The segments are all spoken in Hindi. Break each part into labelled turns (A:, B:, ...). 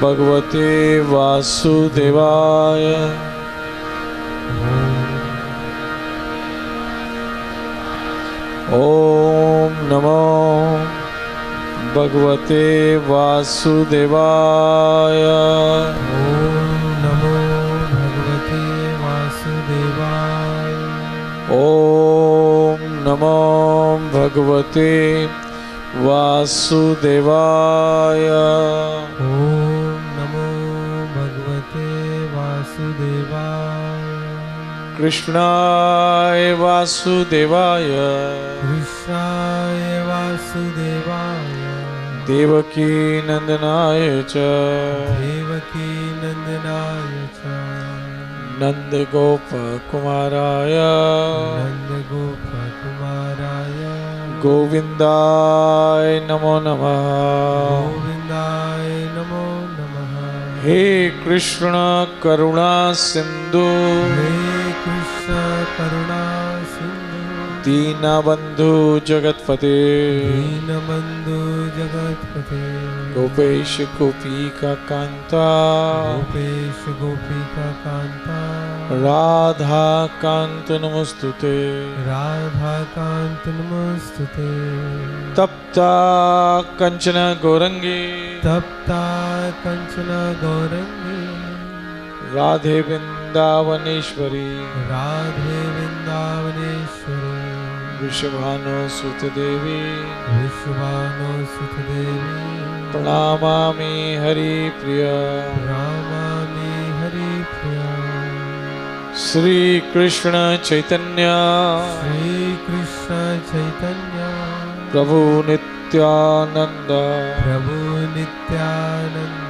A: भगवते वासुदेवाय। ओम नमो भगवते वासुदेवाय।
B: ओम नमो भगवते वासुदेवाय।
A: ओम नमो भगवते वासुदेवाय।
B: ओम नमो भगवते वासुदेवाय।
A: कृष्णाय वासुदेवाय।
B: कृष्णाय वासुदेवाय।
A: देवकी नंदनाय च।
B: देवकी नंदनाय च।
A: नंद गोप कुमाराय।
B: नंद गोप कुमाराय।
A: गोविंदाय नमो नमः।
B: गोविंदाय नमो नमः।
A: हे कृष्ण करुणा सिंधु।
B: हे कृष्ण करुणा सिंधु।
A: दीनबंधु जगतपते।
B: दीनबंधु जगतपते।
A: गोपेश गोपिका कांता।
B: गोपेश गोपिका कांता।
A: राधा कांत नमस्तुते।
B: राधा कांत नमस्तुते।
A: तप्ता कंचन गौरंगी।
B: तप्ता कंचन गौरंगी।
A: राधे वृंदावनेश्वरी।
B: राधे वृंदावनेश्वरी।
A: वृषभानु सुत देवी।
B: विश्वानो सुत देवी।
A: प्रणामामि हरि प्रिय।
B: रामामि हरि प्रिया।
A: श्री कृष्ण चैतन्य।
B: श्री कृष्ण चैतन्य।
A: प्रभु नित्यानंद।
B: प्रभु नित्यानंद।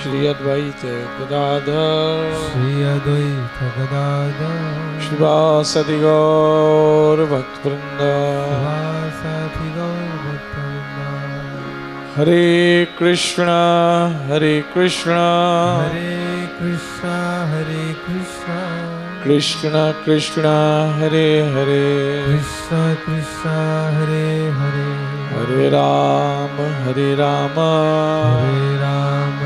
A: श्री अद्वैत गदाधर।
B: श्री अद्वैत गदाधर।
A: श्रीवासदि गौर भक्तवृंद।
B: वासाथि गौर भक्तवृंद।
A: हरे कृष्णा हरे कृष्णा
B: हरे कृष्णा हरे कृष्णा।
A: कृष्ण कृष्ण हरे हरे
B: कृष्ण कृष्ण हरे हरे।
A: हरे राम हरे राम
B: हरे राम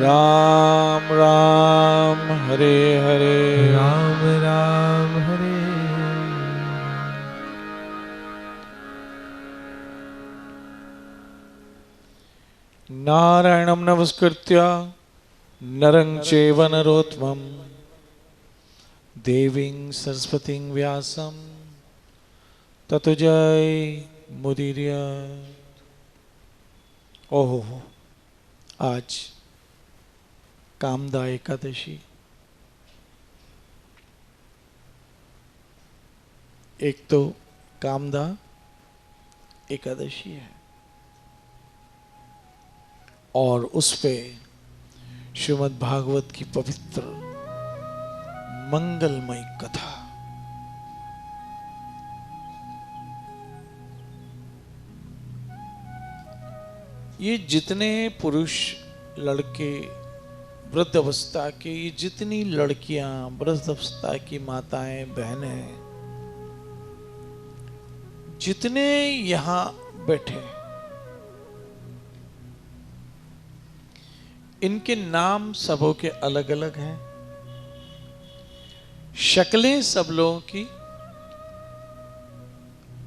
A: राम राम हरे हरे।
B: राम राम हरे।
A: नारायणं नमस्कृत्य नरं चैव नरोत्तमं देवीं सरस्वतीं व्यासं ततो जय मुदीर्य। ओहो आज कामदा एकादशी। एक तो कामदा एकादशी है और उस पे श्रीमद् भागवत की पवित्र मंगलमय कथा। ये जितने पुरुष लड़के वृद्ध अवस्था के, ये जितनी लड़कियां वृद्ध अवस्था की माताएं बहनें जितने यहां बैठे, इनके नाम सबों के अलग अलग हैं। शक्लें सब लोगों की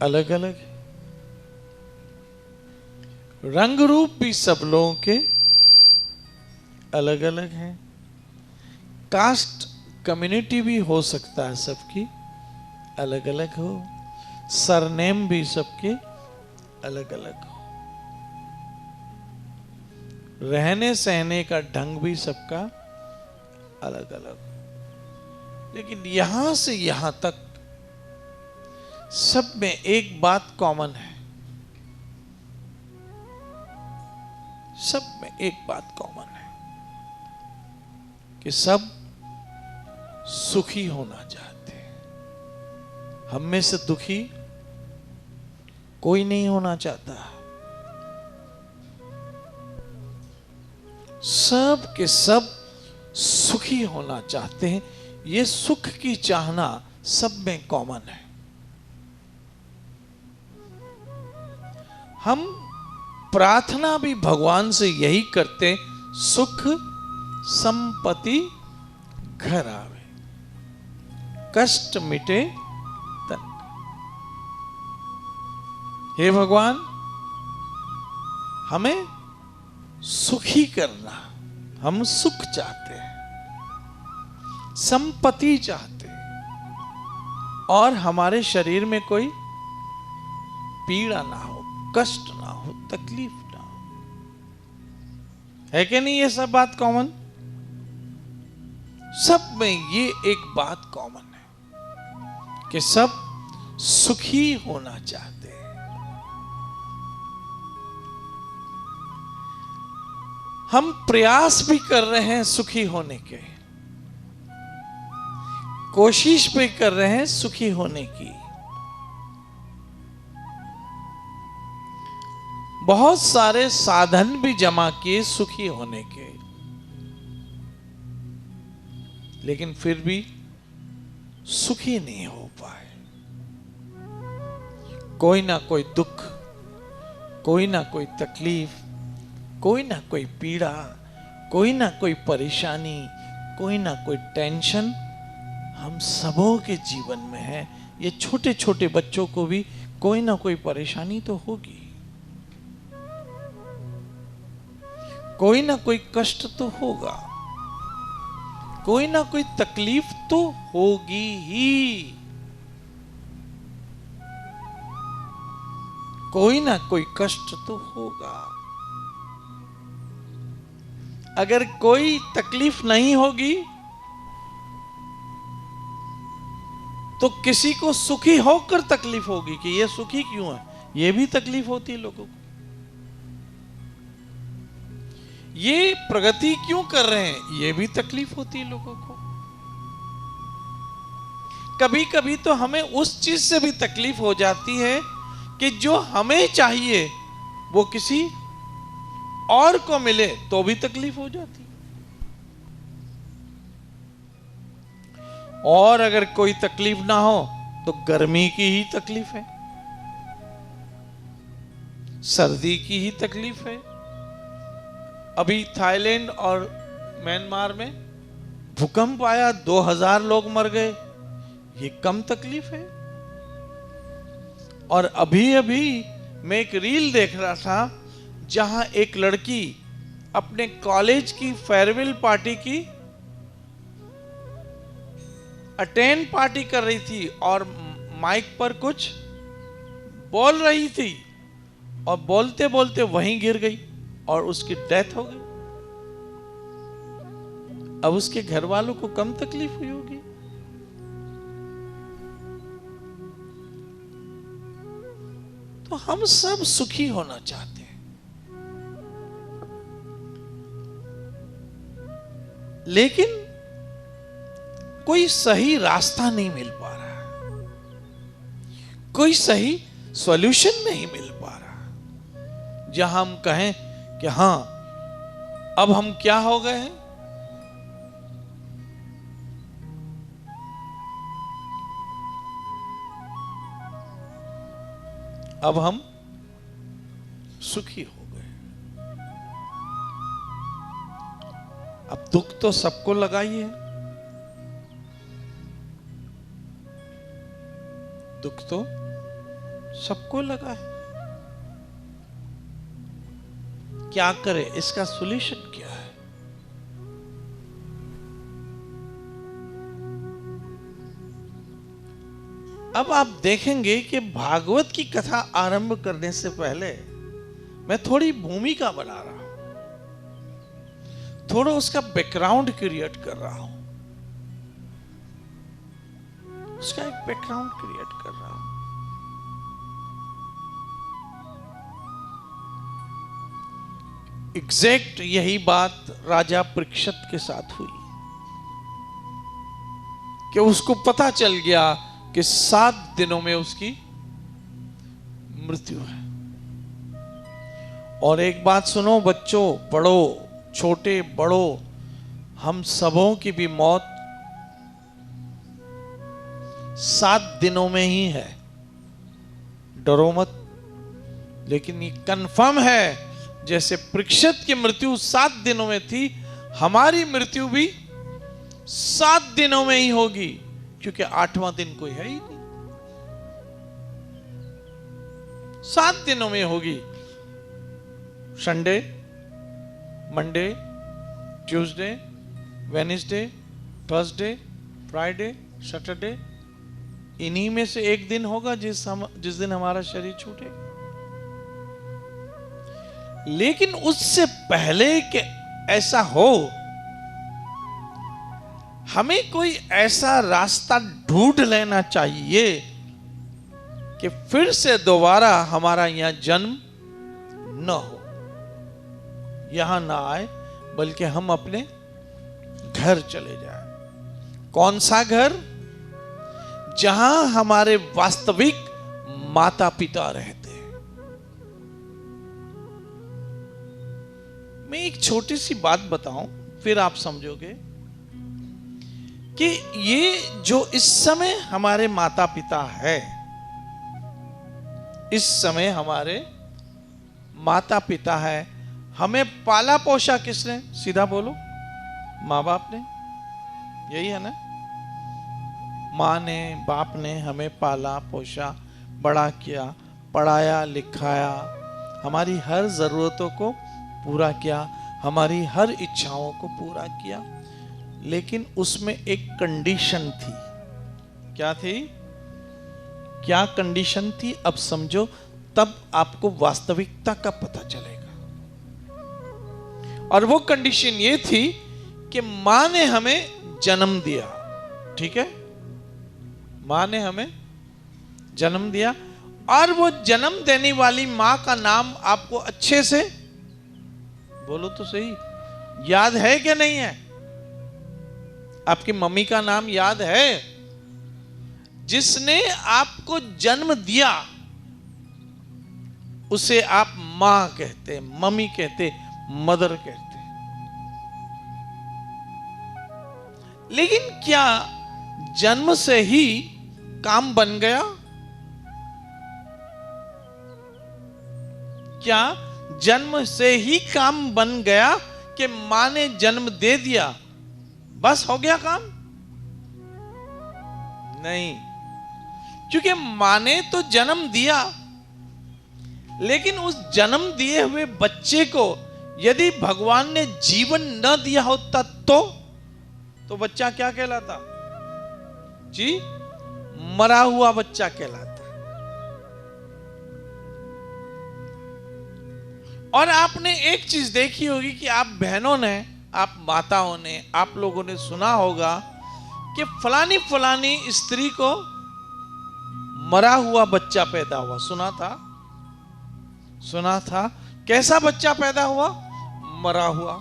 A: अलग अलग है। रंग रूप भी सब लोगों के अलग अलग हैं। कास्ट कम्युनिटी भी हो सकता है सबकी अलग अलग हो। सरनेम भी सबके अलग अलग हो। रहने सहने का ढंग भी सबका अलग अलग। लेकिन यहां से यहां तक सब में एक बात कॉमन है। सब में एक बात कॉमन है कि सब सुखी होना चाहते हैं। हम में से दुखी कोई नहीं होना चाहता। सब के सब सुखी होना चाहते हैं। ये सुख की चाहना सब में कॉमन है। हम प्रार्थना भी भगवान से यही करते, सुख संपत्ति घर आवे, कष्ट मिटे तन। हे भगवान, हमें सुखी करना, हम सुख चाहते हैं, संपत्ति चाहते हैं, और हमारे शरीर में कोई पीड़ा ना हो, कष्ट ना हो, तकलीफ ना हो। है कि नहीं ये सब बात कॉमन? सब में ये एक बात कॉमन है कि सब सुखी होना चाहते हैं। हम प्रयास भी कर रहे हैं सुखी होने के, कोशिश भी कर रहे हैं सुखी होने की। बहुत सारे साधन भी जमा किए सुखी होने के, लेकिन फिर भी सुखी नहीं हो पाए। कोई ना कोई दुख, कोई ना कोई तकलीफ, कोई ना कोई पीड़ा, कोई ना कोई परेशानी, कोई ना कोई टेंशन हम सबों के जीवन में है। ये छोटे छोटे बच्चों को भी कोई ना कोई परेशानी तो होगी, कोई ना कोई कष्ट तो होगा, कोई ना कोई तकलीफ तो होगी ही, कोई ना कोई कष्ट तो होगा। अगर कोई तकलीफ नहीं होगी तो किसी को सुखी होकर तकलीफ होगी कि ये सुखी क्यों है, ये भी तकलीफ होती है लोगों को। ये प्रगति क्यों कर रहे हैं, ये भी तकलीफ होती है लोगों को। कभी कभी तो हमें उस चीज से भी तकलीफ हो जाती है कि जो हमें चाहिए वो किसी और को मिले तो भी तकलीफ हो जाती है। और अगर कोई तकलीफ ना हो तो गर्मी की ही तकलीफ है, सर्दी की ही तकलीफ है। अभी थाईलैंड और म्यांमार में भूकंप आया, 2000 लोग मर गए, ये कम तकलीफ है? और अभी अभी मैं एक रील देख रहा था जहां एक लड़की अपने कॉलेज की फेयरवेल पार्टी की अटेंड पार्टी कर रही थी और माइक पर कुछ बोल रही थी और बोलते बोलते वहीं गिर गई और उसकी डेथ हो गई। अब उसके घर वालों को कम तकलीफ हुई होगी। तो हम सब सुखी होना चाहते हैं, लेकिन कोई सही रास्ता नहीं मिल पा रहा, कोई सही सॉल्यूशन नहीं मिल पा रहा जहां हम कहें कि हां अब हम क्या हो गए हैं, अब हम सुखी हो गए। अब दुख तो सबको लगा ही है, दुख तो सबको लगा है। क्या करें, इसका सॉल्यूशन क्या है? अब आप देखेंगे कि भागवत की कथा आरंभ करने से पहले मैं थोड़ी भूमिका बना रहा हूं, थोड़ा उसका बैकग्राउंड क्रिएट कर रहा हूं, उसका एक बैकग्राउंड क्रिएट कर रहा हूं। एग्जैक्ट यही बात राजा परीक्षित के साथ हुई कि उसको पता चल गया कि 7 दिनों में उसकी मृत्यु है। और एक बात सुनो बच्चों, बड़ो, छोटे बड़ो, हम सबों की भी मौत 7 दिनों में ही है। डरो मत, लेकिन ये कंफर्म है, जैसे परीक्षित की मृत्यु 7 दिनों में थी, हमारी मृत्यु भी 7 दिनों में ही होगी, क्योंकि 8वां दिन कोई है ही नहीं। 7 दिनों में होगी। Sunday, Monday, Tuesday, Wednesday, Thursday, Friday, Saturday, इन्हीं में से एक दिन होगा जिस दिन हमारा शरीर छूटे। लेकिन उससे पहले कि ऐसा हो, हमें कोई ऐसा रास्ता ढूंढ लेना चाहिए कि फिर से दोबारा हमारा यहां जन्म न हो, यहां ना आए, बल्कि हम अपने घर चले जाएं। कौन सा घर? जहां हमारे वास्तविक माता पिता रहते हैं। मैं एक छोटी सी बात बताऊं, फिर आप समझोगे कि ये जो इस समय हमारे माता पिता है, इस समय हमारे माता पिता है, हमें पाला पोषा किसने? सीधा बोलो, माँ बाप ने। यही है ना? माँ ने, बाप ने हमें पाला पोषा, बड़ा किया, पढ़ाया लिखाया, हमारी हर जरूरतों को पूरा किया, हमारी हर इच्छाओं को पूरा किया। लेकिन उसमें एक कंडीशन थी। क्या थी? क्या कंडीशन थी? अब समझो, तब आपको वास्तविकता का पता चलेगा। और वो कंडीशन ये थी कि मां ने हमें जन्म दिया। ठीक है? मां ने हमें जन्म दिया, और वो जन्म देने वाली मां का नाम आपको अच्छे से, बोलो तो सही, याद है कि नहीं है? आपकी मम्मी का नाम याद है? जिसने आपको जन्म दिया उसे आप मां कहते, मम्मी कहते, मदर कहते। लेकिन क्या जन्म से ही काम बन गया? क्या जन्म से ही काम बन गया कि मां ने जन्म दे दिया, बस हो गया काम? नहीं, क्योंकि मां ने तो जन्म दिया, लेकिन उस जन्म दिए हुए बच्चे को यदि भगवान ने जीवन न दिया होता तो बच्चा क्या कहलाता जी? मरा हुआ बच्चा कहलाता। और आपने एक चीज देखी होगी कि आप बहनों ने, आप माताओं ने, आप लोगों ने सुना होगा कि फलानी फलानी स्त्री को मरा हुआ बच्चा पैदा हुआ। सुना था? सुना था। कैसा बच्चा पैदा हुआ? मरा हुआ।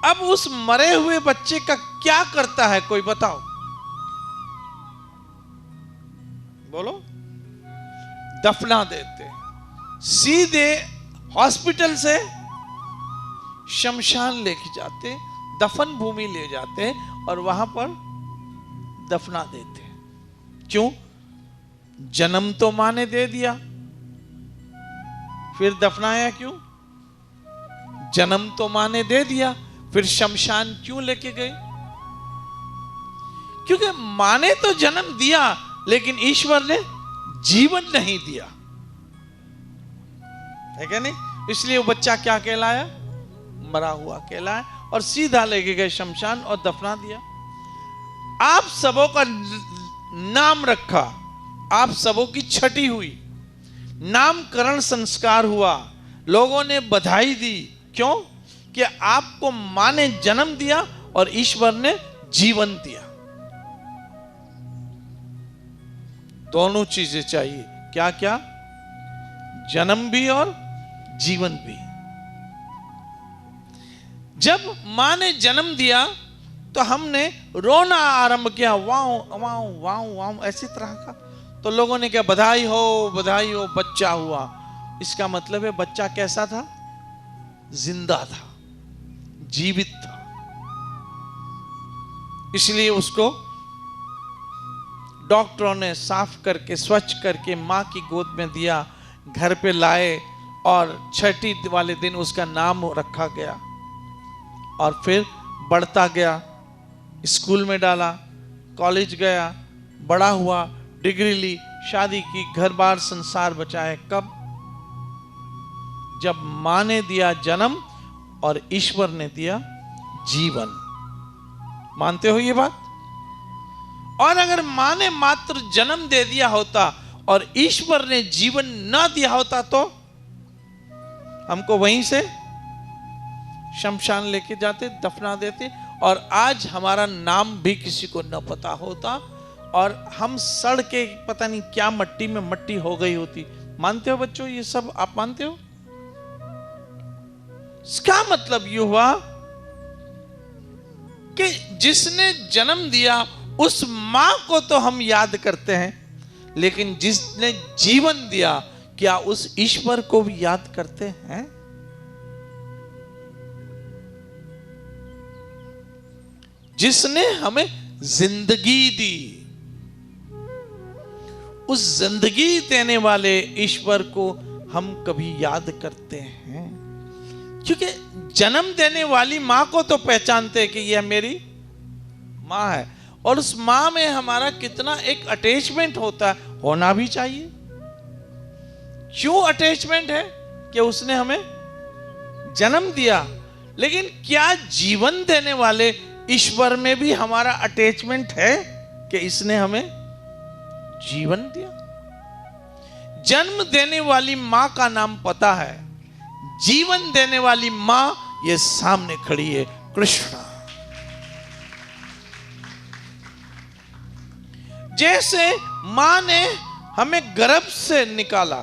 A: अब उस मरे हुए बच्चे का क्या करता है, कोई बताओ? बोलो। दफना देते, सीधे हॉस्पिटल से शमशान लेके जाते, दफन भूमि ले जाते और वहां पर दफना देते। क्यों? जन्म तो मां ने दे दिया, फिर दफनाया क्यों? जन्म तो मां ने दे दिया, फिर शमशान क्यों लेके गए? क्योंकि मां ने तो जन्म दिया, लेकिन ईश्वर ने जीवन नहीं दिया, है क्या नहीं? इसलिए वो बच्चा क्या कहलाया? मरा हुआ कहलाया, और सीधा लेके गए शमशान और दफना दिया। आप सबों का नाम रखा, आप सबों की छठी हुई, नामकरण संस्कार हुआ, लोगों ने बधाई दी। क्यों? कि आपको मां ने जन्म दिया और ईश्वर ने जीवन दिया। दोनों चीजें चाहिए। क्या क्या? जन्म भी और जीवन भी। जब मां ने जन्म दिया तो हमने रोना आरंभ किया, वाओ वाओ वाओ वाओ, ऐसी तरह का। तो लोगों ने कहा बधाई हो, बधाई हो, बच्चा हुआ। इसका मतलब है बच्चा कैसा था? जिंदा था, जीवित था। इसलिए उसको डॉक्टरों ने साफ करके, स्वच्छ करके मां की गोद में दिया, घर पे लाए, और छठी वाले दिन उसका नाम रखा गया और फिर बढ़ता गया, स्कूल में डाला, कॉलेज गया, बड़ा हुआ, डिग्री ली, शादी की, घर बार संसार बचाए। कब? जब मां ने दिया जन्म और ईश्वर ने दिया जीवन। मानते हो ये बात? और अगर मां ने मात्र जन्म दे दिया होता और ईश्वर ने जीवन ना दिया होता तो हमको वहीं से शमशान लेके जाते, दफना देते, और आज हमारा नाम भी किसी को न पता होता और हम सड़ के पता नहीं क्या मट्टी में मट्टी हो गई होती। मानते हो बच्चों ये सब? आप मानते हो? इसका मतलब ये हुआ कि जिसने जन्म दिया उस मां को तो हम याद करते हैं, लेकिन जिसने जीवन दिया क्या उस ईश्वर को भी याद करते हैं? जिसने हमें जिंदगी दी, उस जिंदगी देने वाले ईश्वर को हम कभी याद करते हैं? क्योंकि जन्म देने वाली मां को तो पहचानते हैं कि यह मेरी मां है, और उस मां में हमारा कितना एक अटैचमेंट होता है, होना भी चाहिए। क्यों अटैचमेंट है? कि उसने हमें जन्म दिया। लेकिन क्या जीवन देने वाले ईश्वर में भी हमारा अटैचमेंट है कि इसने हमें जीवन दिया? जन्म देने वाली मां का नाम पता है, जीवन देने वाली मां ये सामने खड़ी है, कृष्णा। जैसे मां ने हमें गर्भ से निकाला,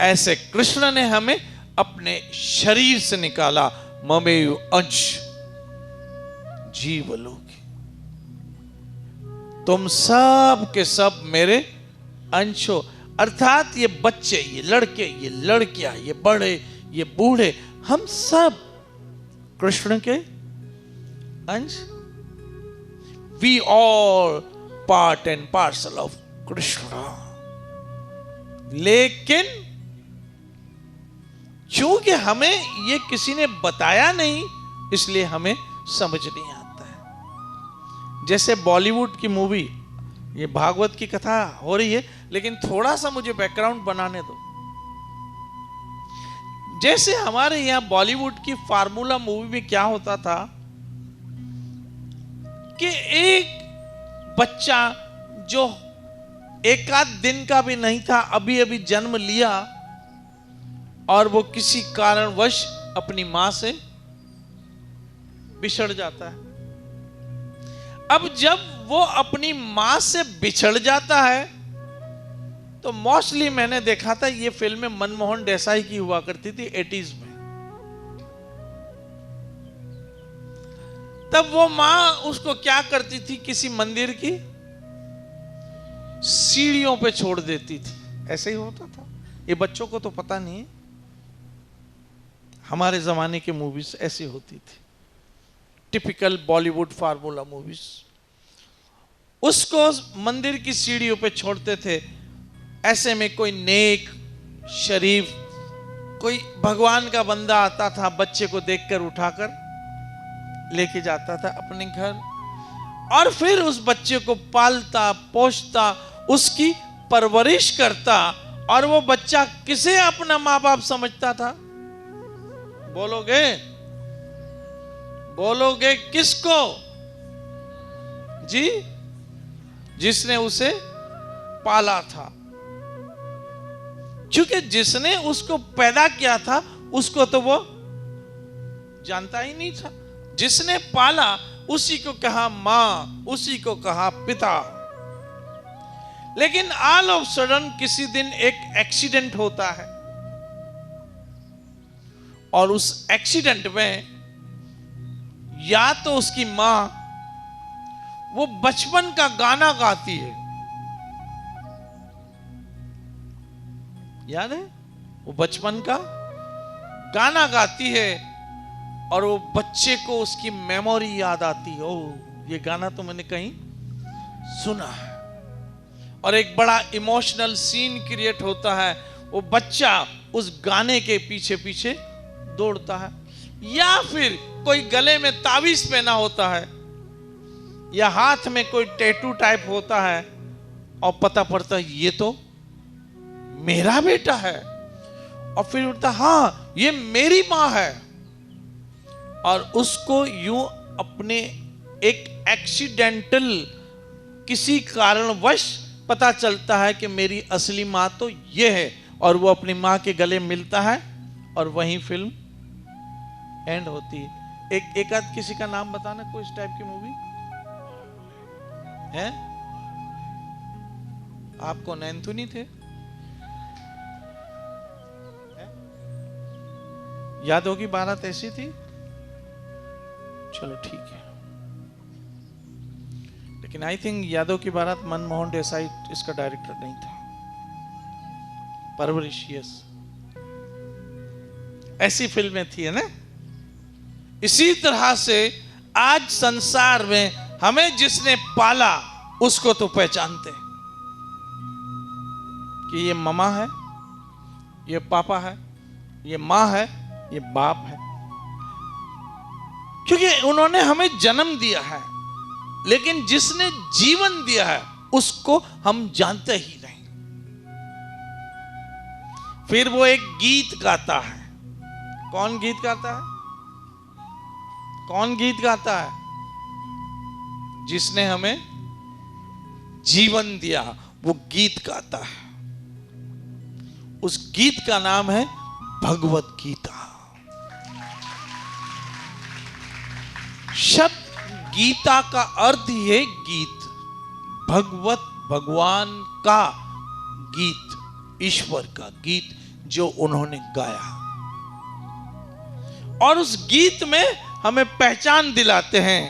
A: ऐसे कृष्ण ने हमें अपने शरीर से निकाला। ममेयु अंश जीवलोक, तुम सब के सब मेरे अंश हो। अर्थात ये बच्चे, ये लड़के, ये लड़कियां, ये बड़े, ये बूढ़े, हम सब कृष्ण के अंश। We all part and parcel of Krishna। लेकिन चूंकि हमें ये किसी ने बताया नहीं, इसलिए हमें समझ नहीं आता है। जैसे बॉलीवुड की मूवी, ये भागवत की कथा हो रही है, लेकिन थोड़ा सा मुझे बैकग्राउंड बनाने दो। जैसे हमारे यहां बॉलीवुड की फार्मूला मूवी में क्या होता था कि एक बच्चा जो एक आध दिन का भी नहीं था, अभी अभी जन्म लिया, और वो किसी कारणवश अपनी मां से बिछड़ जाता है। अब जब वो अपनी मां से बिछड़ जाता है तो मोस्टली मैंने देखा था ये फिल्में मनमोहन देसाई की हुआ करती थी 80s में। तब वो मां उसको क्या करती थी, किसी मंदिर की सीढ़ियों पे छोड़ देती थी। ऐसे ही होता था, ये बच्चों को तो पता नहीं है, हमारे जमाने की मूवीज ऐसी होती थी, टिपिकल बॉलीवुड फार्मूला मूवीज। उसको मंदिर की सीढ़ियों पे छोड़ते थे। ऐसे में कोई नेक शरीफ कोई भगवान का बंदा आता था, बच्चे को देखकर उठाकर लेके जाता था अपने घर, और फिर उस बच्चे को पालता पोषता, उसकी परवरिश करता, और वो बच्चा किसे अपना माँ बाप समझता था? बोलोगे? बोलोगे किसको? जी, जिसने उसे पाला था। क्योंकि जिसने उसको पैदा किया था उसको तो वो जानता ही नहीं था। जिसने पाला उसी को कहा मां, उसी को कहा पिता। लेकिन ऑल ऑफ सडन किसी दिन एक एक्सीडेंट होता है, और उस एक्सीडेंट में या तो उसकी मां वो बचपन का गाना गाती है, याद है? वो बचपन का गाना गाती है और वो बच्चे को उसकी मेमोरी याद आती है, ओ ये गाना तो मैंने कहीं सुना है। और एक बड़ा इमोशनल सीन क्रिएट होता है। वो बच्चा उस गाने के पीछे पीछे दौड़ता है, या फिर कोई गले में ताबीज पहना होता है या हाथ में कोई टैटू टाइप होता है और पता पड़ता है ये तो मेरा बेटा है, और फिर उठता हाँ ये मेरी मां है, और उसको यूं अपने एक एक्सीडेंटल किसी कारणवश पता चलता है कि मेरी असली मां तो ये है, और वो अपनी मां के गले मिलता है और वहीं फिल्म एंड होती है। एक आध किसी का नाम बताना, कोई इस टाइप की मूवी है? आपको नैनथुनी थे? याद होगी बारात ऐसी थी? चलो ठीक है, लेकिन आई थिंक यादव की बारात मनमोहन देसाई इसका डायरेक्टर नहीं था, परवरिश, यस, ऐसी फिल्में थी है ना। इसी तरह से आज संसार में हमें जिसने पाला उसको तो पहचानते कि ये ममा है, ये पापा है, ये मां है, ये बाप है, क्योंकि उन्होंने हमें जन्म दिया है, लेकिन जिसने जीवन दिया है उसको हम जानते ही नहीं। फिर वो एक गीत गाता है। कौन गीत गाता है? कौन गीत गाता है? जिसने हमें जीवन दिया वो गीत गाता है। उस गीत का नाम है भगवत गीता। शब्द गीता का अर्थ ही है गीत। भगवत, भगवान का गीत, ईश्वर का गीत जो उन्होंने गाया, और उस गीत में हमें पहचान दिलाते हैं।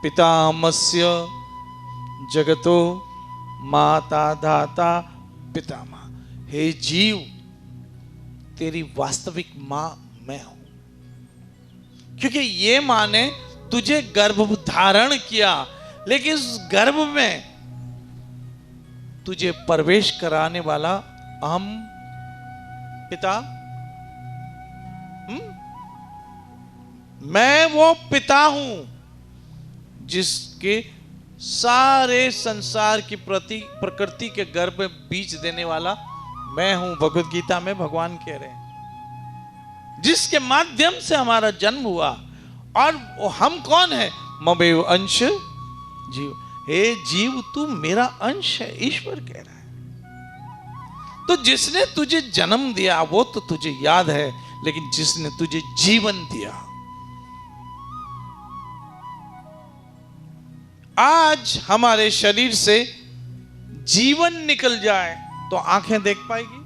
A: पितामस्य जगतो माता धाता पितामह। हे जीव, तेरी वास्तविक मां मैं हूं, क्योंकि ये मां ने तुझे गर्भ धारण किया, लेकिन उस गर्भ में तुझे प्रवेश कराने वाला अहम पिता, मैं वो पिता हूं जिसके सारे संसार की प्रकृति के गर्भ में बीज देने वाला मैं हूं। भगवत गीता में भगवान कह रहे हैं, जिसके माध्यम से हमारा जन्म हुआ। और हम कौन है? ममेव अंश जीव। हे जीव, तू मेरा अंश है, ईश्वर कह रहा है। तो जिसने तुझे जन्म दिया वो तो तुझे याद है, लेकिन जिसने तुझे जीवन दिया, आज हमारे शरीर से जीवन निकल जाए तो आंखें देख पाएगी?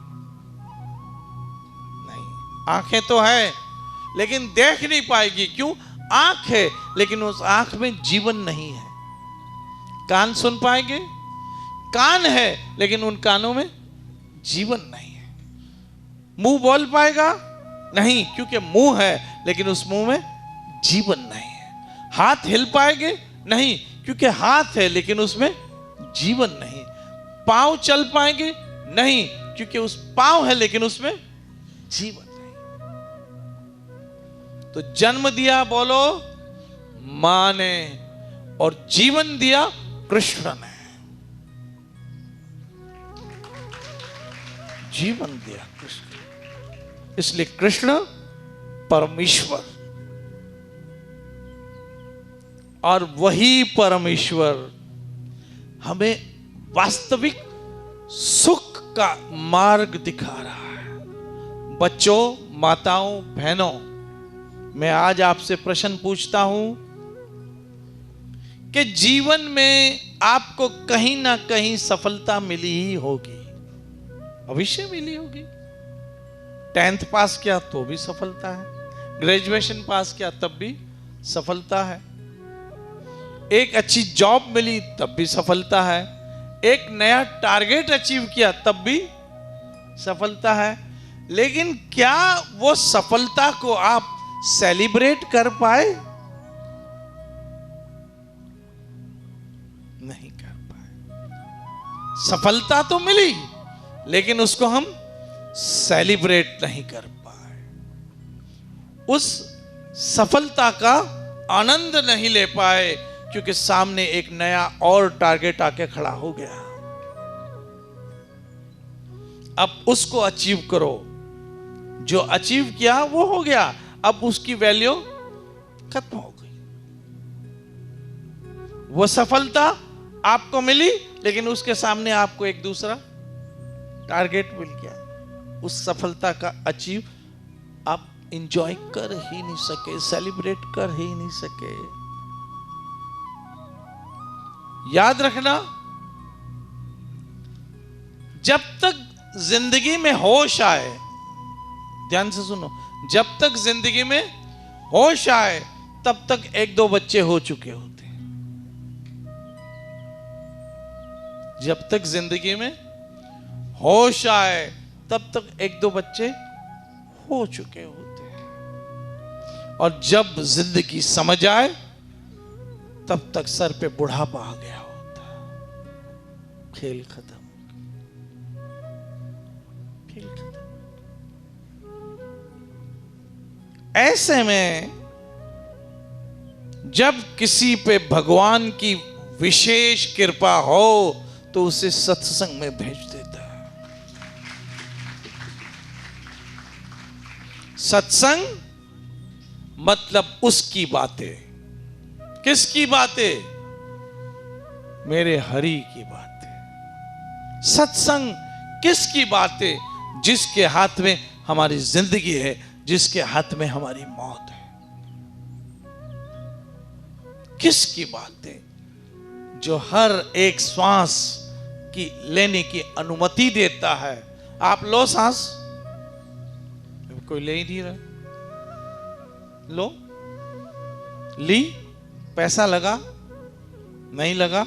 A: नहीं, आंखें तो है लेकिन देख नहीं पाएगी। क्यों? आंख है लेकिन उस आंख में जीवन नहीं है। कान सुन पाएंगे? कान है लेकिन उन कानों में जीवन नहीं है। मुंह बोल पाएगा? नहीं, क्योंकि मुंह है लेकिन उस मुंह में जीवन नहीं है। हाथ हिल पाएंगे? नहीं, क्योंकि हाथ है लेकिन उसमें जीवन नहीं। पांव चल पाएंगे? नहीं, क्योंकि उस पांव है लेकिन उसमें जीवन नहीं। तो जन्म दिया बोलो मां ने, और जीवन दिया कृष्ण ने। जीवन दिया कृष्ण, इसलिए कृष्ण परमेश्वर, और वही परमेश्वर हमें वास्तविक सुख का मार्ग दिखा रहा है। बच्चों, माताओं, बहनों, मैं आज आपसे प्रश्न पूछता हूं कि जीवन में आपको कहीं ना कहीं सफलता मिली ही होगी, अवश्य मिली होगी। 10th पास किया तो भी सफलता है, ग्रेजुएशन पास किया तब भी सफलता है, एक अच्छी जॉब मिली तब भी सफलता है, एक नया टारगेट अचीव किया तब भी सफलता है। लेकिन क्या वो सफलता को आप सेलिब्रेट कर पाए? नहीं कर पाए। सफलता तो मिली लेकिन उसको हम सेलिब्रेट नहीं कर पाए, उस सफलता का आनंद नहीं ले पाए, क्योंकि सामने एक नया और टारगेट आके खड़ा हो गया। अब उसको अचीव करो, जो अचीव किया वो हो गया, अब उसकी वैल्यू खत्म हो गई। वो सफलता आपको मिली, लेकिन उसके सामने आपको एक दूसरा टारगेट मिल गया। उस सफलता का अचीव आप इंजॉय कर ही नहीं सके, सेलिब्रेट कर ही नहीं सके। याद रखना, जब तक जिंदगी में होश आए, ध्यान से सुनो, जब तक जिंदगी में होश आए तब तक एक दो बच्चे हो चुके होते हैं। जब तक जिंदगी में होश आए तब तक एक दो बच्चे हो चुके होते हैं, और जब जिंदगी समझ आए तब तक सर पे बुढ़ापा आ गया होता है। खेल खत्म, खेल खत्म। ऐसे में जब किसी पे भगवान की विशेष कृपा हो तो उसे सत्संग में भेज देता है। सत्संग मतलब उसकी बातें। किसकी बातें? मेरे हरि की बातें। सत्संग किसकी बातें? जिसके हाथ में हमारी जिंदगी है, जिसके हाथ में हमारी मौत है। किसकी बातें? जो हर एक श्वास की लेने की अनुमति देता है। आप लो सांस, कोई ले ही नहीं रहा, लो, ली, पैसा लगा नहीं लगा,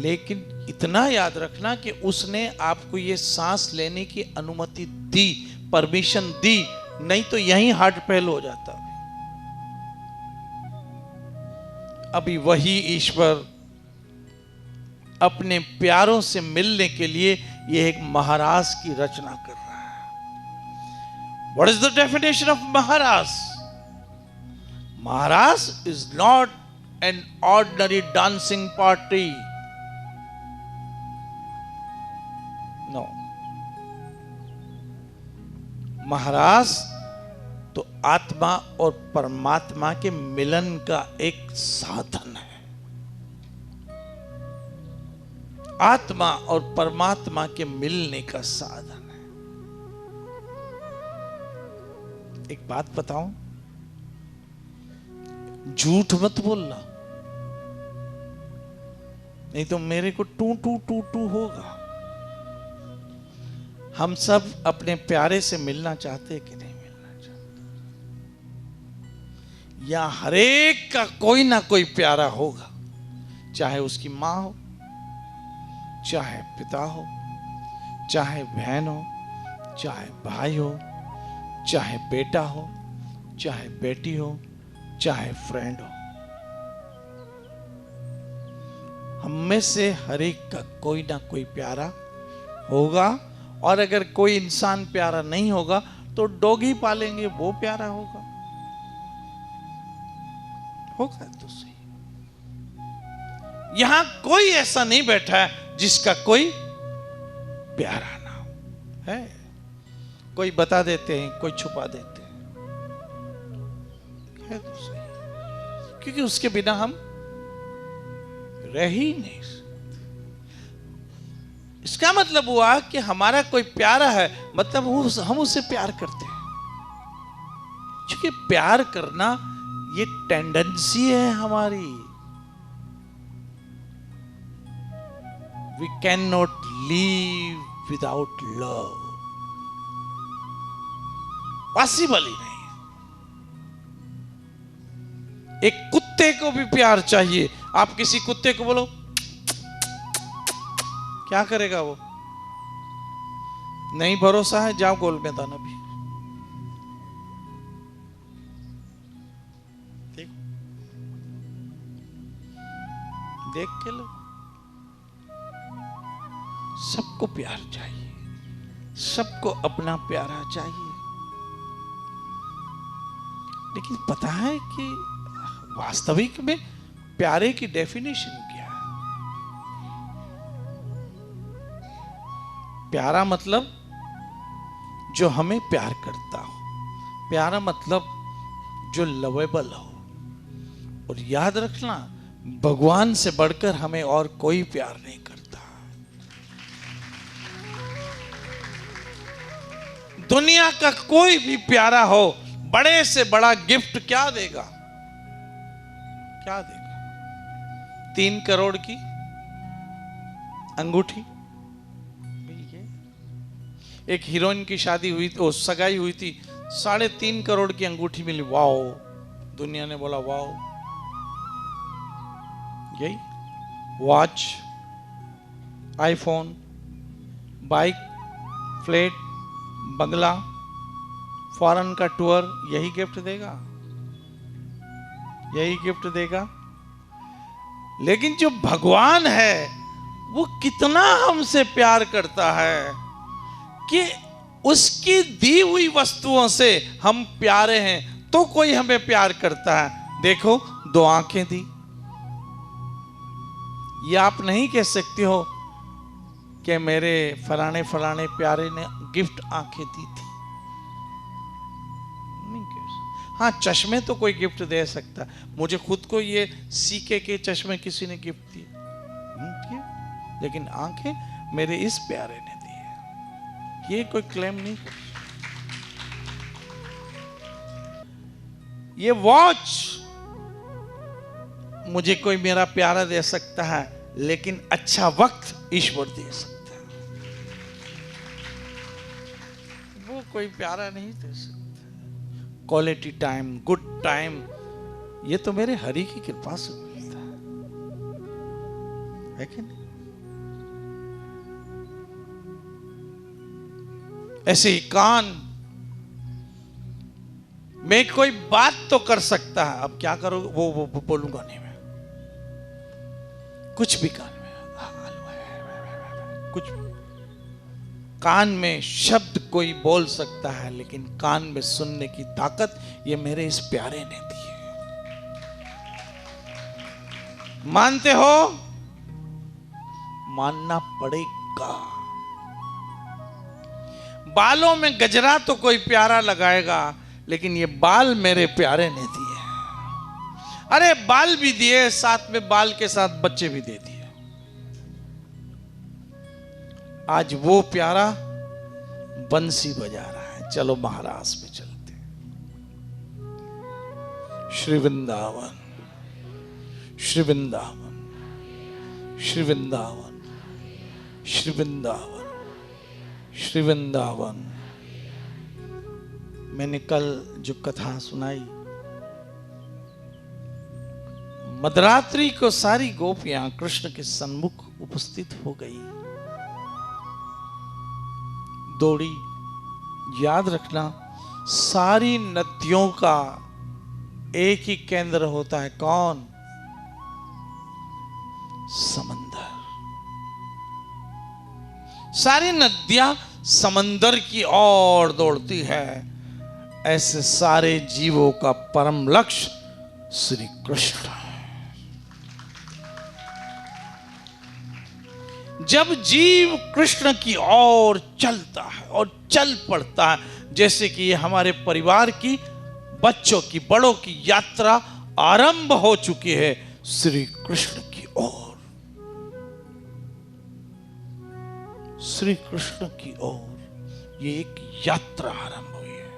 A: लेकिन इतना याद रखना कि उसने आपको ये सांस लेने की अनुमति दी, परमिशन दी, नहीं तो यहीं हार्ट फेल हो जाता। अभी वही ईश्वर अपने प्यारों से मिलने के लिए ये एक महाराज की रचना कर रहा है। What is the definition of Maharaj? Maharaj is not an ordinary dancing party. No. महाराज तो आत्मा और परमात्मा के मिलन का एक साधन है। आत्मा और परमात्मा के मिलने का साधन है। एक बात बताऊं, झूठ मत बोलना, नहीं तो मेरे को टू टू टू टू होगा। हम सब अपने प्यारे से मिलना चाहते कि नहीं मिलना चाहते? या हरेक का कोई ना कोई प्यारा होगा, चाहे उसकी मां हो, चाहे पिता हो, चाहे बहन हो, चाहे भाई हो, चाहे बेटा हो, चाहे बेटी हो, चाहे फ्रेंड हो। हम में से हर एक का कोई ना कोई प्यारा होगा, और अगर कोई इंसान प्यारा नहीं होगा तो डॉगी पालेंगे, वो प्यारा होगा। होगा तो सही। यहां कोई ऐसा नहीं बैठा है जिसका कोई प्यारा ना हो। है कोई बता देते हैं, कोई छुपा देते हैं, है तो सही, क्योंकि उसके बिना हम रह ही नहीं सकते। इसका मतलब हुआ कि हमारा कोई प्यारा है, मतलब हम उससे प्यार करते हैं। क्योंकि प्यार करना ये टेंडेंसी है हमारी। We cannot live without love. Possible ही नहीं। एक कुत्ते को भी प्यार चाहिए। आप किसी कुत्ते को बोलो, क्या करेगा वो? नहीं भरोसा है, जाओ गोल मैदान अभी, देख के लो। सबको प्यार चाहिए, सबको अपना प्यारा चाहिए, लेकिन पता है कि वास्तविक में प्यारे की डेफिनेशन क्या है? प्यारा मतलब जो हमें प्यार करता हो, प्यारा मतलब जो लवेबल हो। और याद रखना, भगवान से बढ़कर हमें और कोई प्यार नहीं करता। दुनिया का कोई भी प्यारा हो, बड़े से बड़ा गिफ्ट क्या देगा? क्या देगा? 3 करोड़ की अंगूठी। एक हीरोइन की शादी हुई, तो सगाई हुई थी, 3.5 करोड़ की अंगूठी मिली। वाओ! दुनिया ने बोला वाओ। यही वॉच, आईफोन, बाइक, फ्लैट, बंगला, फॉरेन का टूर, यही गिफ्ट देगा? यही गिफ्ट देगा? लेकिन जो भगवान है वो कितना हमसे प्यार करता है कि उसकी दी हुई वस्तुओं से हम प्यारे हैं, तो कोई हमें प्यार करता है। देखो, 2 आंखें दी। ये आप नहीं कह सकते हो कि मेरे फलाने फलाने प्यारे ने गिफ्ट आंखें दी थी। नहीं कह सकते। हाँ, चश्मे तो कोई गिफ्ट दे सकता। मुझे खुद को ये सीके के चश्मे किसी ने गिफ्ट दिए, लेकिन आंखें मेरे इस प्यारे ने दी है। ये कोई क्लेम नहीं। ये वॉच मुझे कोई मेरा प्यारा दे सकता है, लेकिन अच्छा वक्त ईश्वर दे सकता है। वो कोई प्यारा नहीं दे सकता। क्वालिटी टाइम, गुड टाइम, ये तो मेरे हरि की कृपा से मिलता है कि नहीं? ऐसे ही कान में कोई बात तो कर सकता है। अब क्या करो, वो बोलूंगा नहीं मैं। कुछ भी कान में, कुछ कान में शब्द कोई बोल सकता है, लेकिन कान में सुनने की ताकत ये मेरे इस प्यारे ने दी है। मानते हो? मानना पड़ेगा। बालों में गजरा तो कोई प्यारा लगाएगा, लेकिन ये बाल मेरे प्यारे ने दिए। अरे बाल भी दिए, साथ में बाल के साथ बच्चे भी दे दिए। आज वो प्यारा बंसी बजा रहा है। चलो महाराज में चलते। श्री वृंदावन, श्री वृंदावन, श्री वृंदावन, श्री वृंदावन, श्री वृंदावन। मैंने कल जो कथा सुनाई, मध्यरात्रि को सारी गोपियां कृष्ण के सन्मुख उपस्थित हो गई, दौड़ी। याद रखना, सारी नदियों का एक ही केंद्र होता है। कौन? समंदर। सारी नदियां समंदर की ओर दौड़ती है। ऐसे सारे जीवों का परम लक्ष्य श्री कृष्ण है। जब जीव कृष्ण की ओर चलता है और चल पड़ता है, जैसे कि ये हमारे परिवार की, बच्चों की, बड़ों की यात्रा आरंभ हो चुकी है श्री कृष्ण की ओर, श्री कृष्ण की ओर। ये एक यात्रा आरंभ हुई है।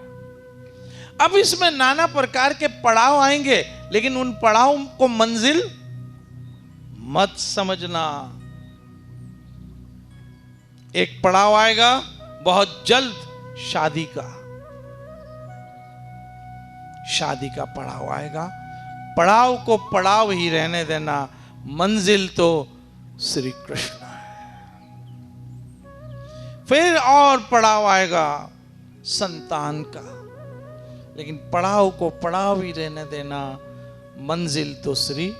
A: अब इसमें नाना प्रकार के पड़ाव आएंगे, लेकिन उन पड़ावों को मंजिल मत समझना। एक पड़ाव आएगा बहुत जल्द, शादी का। शादी का पड़ाव आएगा। पड़ाव को पड़ाव ही रहने देना, मंजिल तो श्री कृष्ण है। फिर और पड़ाव आएगा संतान का, लेकिन पड़ाव को पड़ाव ही रहने देना, मंजिल तो श्री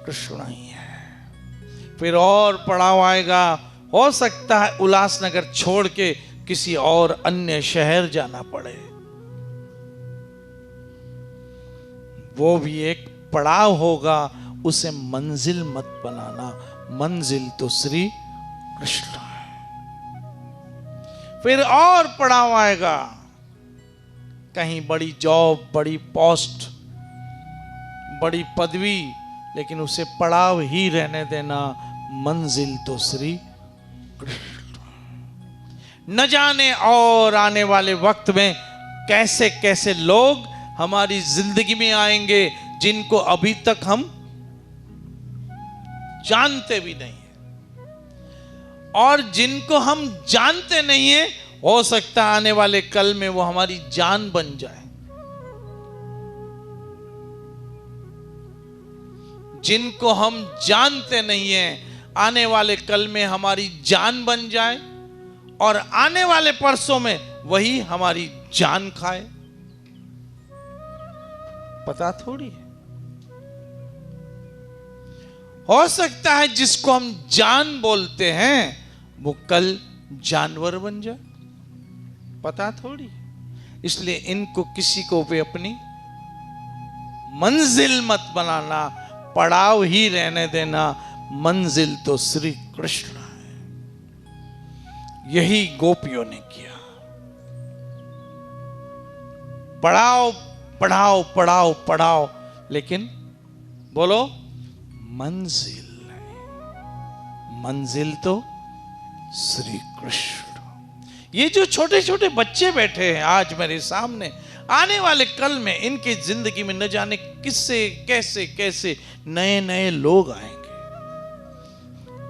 A: कृष्ण ही है। फिर और पड़ाव आएगा, हो सकता है उल्लासनगर छोड़ के किसी और अन्य शहर जाना पड़े, वो भी एक पड़ाव होगा, उसे मंजिल मत बनाना। मंजिल तो श्री कृष्ण है। फिर और पड़ाव आएगा, कहीं बड़ी जॉब, बड़ी पोस्ट, बड़ी पदवी, लेकिन उसे पड़ाव ही रहने देना। मंजिल तो श्री कृष्ण। न जाने और आने वाले वक्त में कैसे कैसे लोग हमारी जिंदगी में आएंगे जिनको अभी तक हम जानते भी नहीं है, और जिनको हम जानते नहीं है, हो सकता है आने वाले कल में वो हमारी जान बन जाए। जिनको हम जानते नहीं है, आने वाले कल में हमारी जान बन जाए, और आने वाले परसों में वही हमारी जान खाए। पता थोड़ी है। हो सकता है जिसको हम जान बोलते हैं वो कल जानवर बन जाए, पता थोड़ी। इसलिए इनको किसी को भी अपनी मंजिल मत बनाना, पड़ाव ही रहने देना। मंजिल तो श्री कृष्ण है। यही गोपियों ने किया। पढ़ाओ पढ़ाओ पढ़ाओ पढ़ाओ, लेकिन बोलो मंजिल नहीं। मंजिल तो श्री कृष्ण। ये जो छोटे छोटे बच्चे बैठे हैं आज मेरे सामने, आने वाले कल में इनकी जिंदगी में न जाने किससे कैसे कैसे नए नए लोग आएंगे।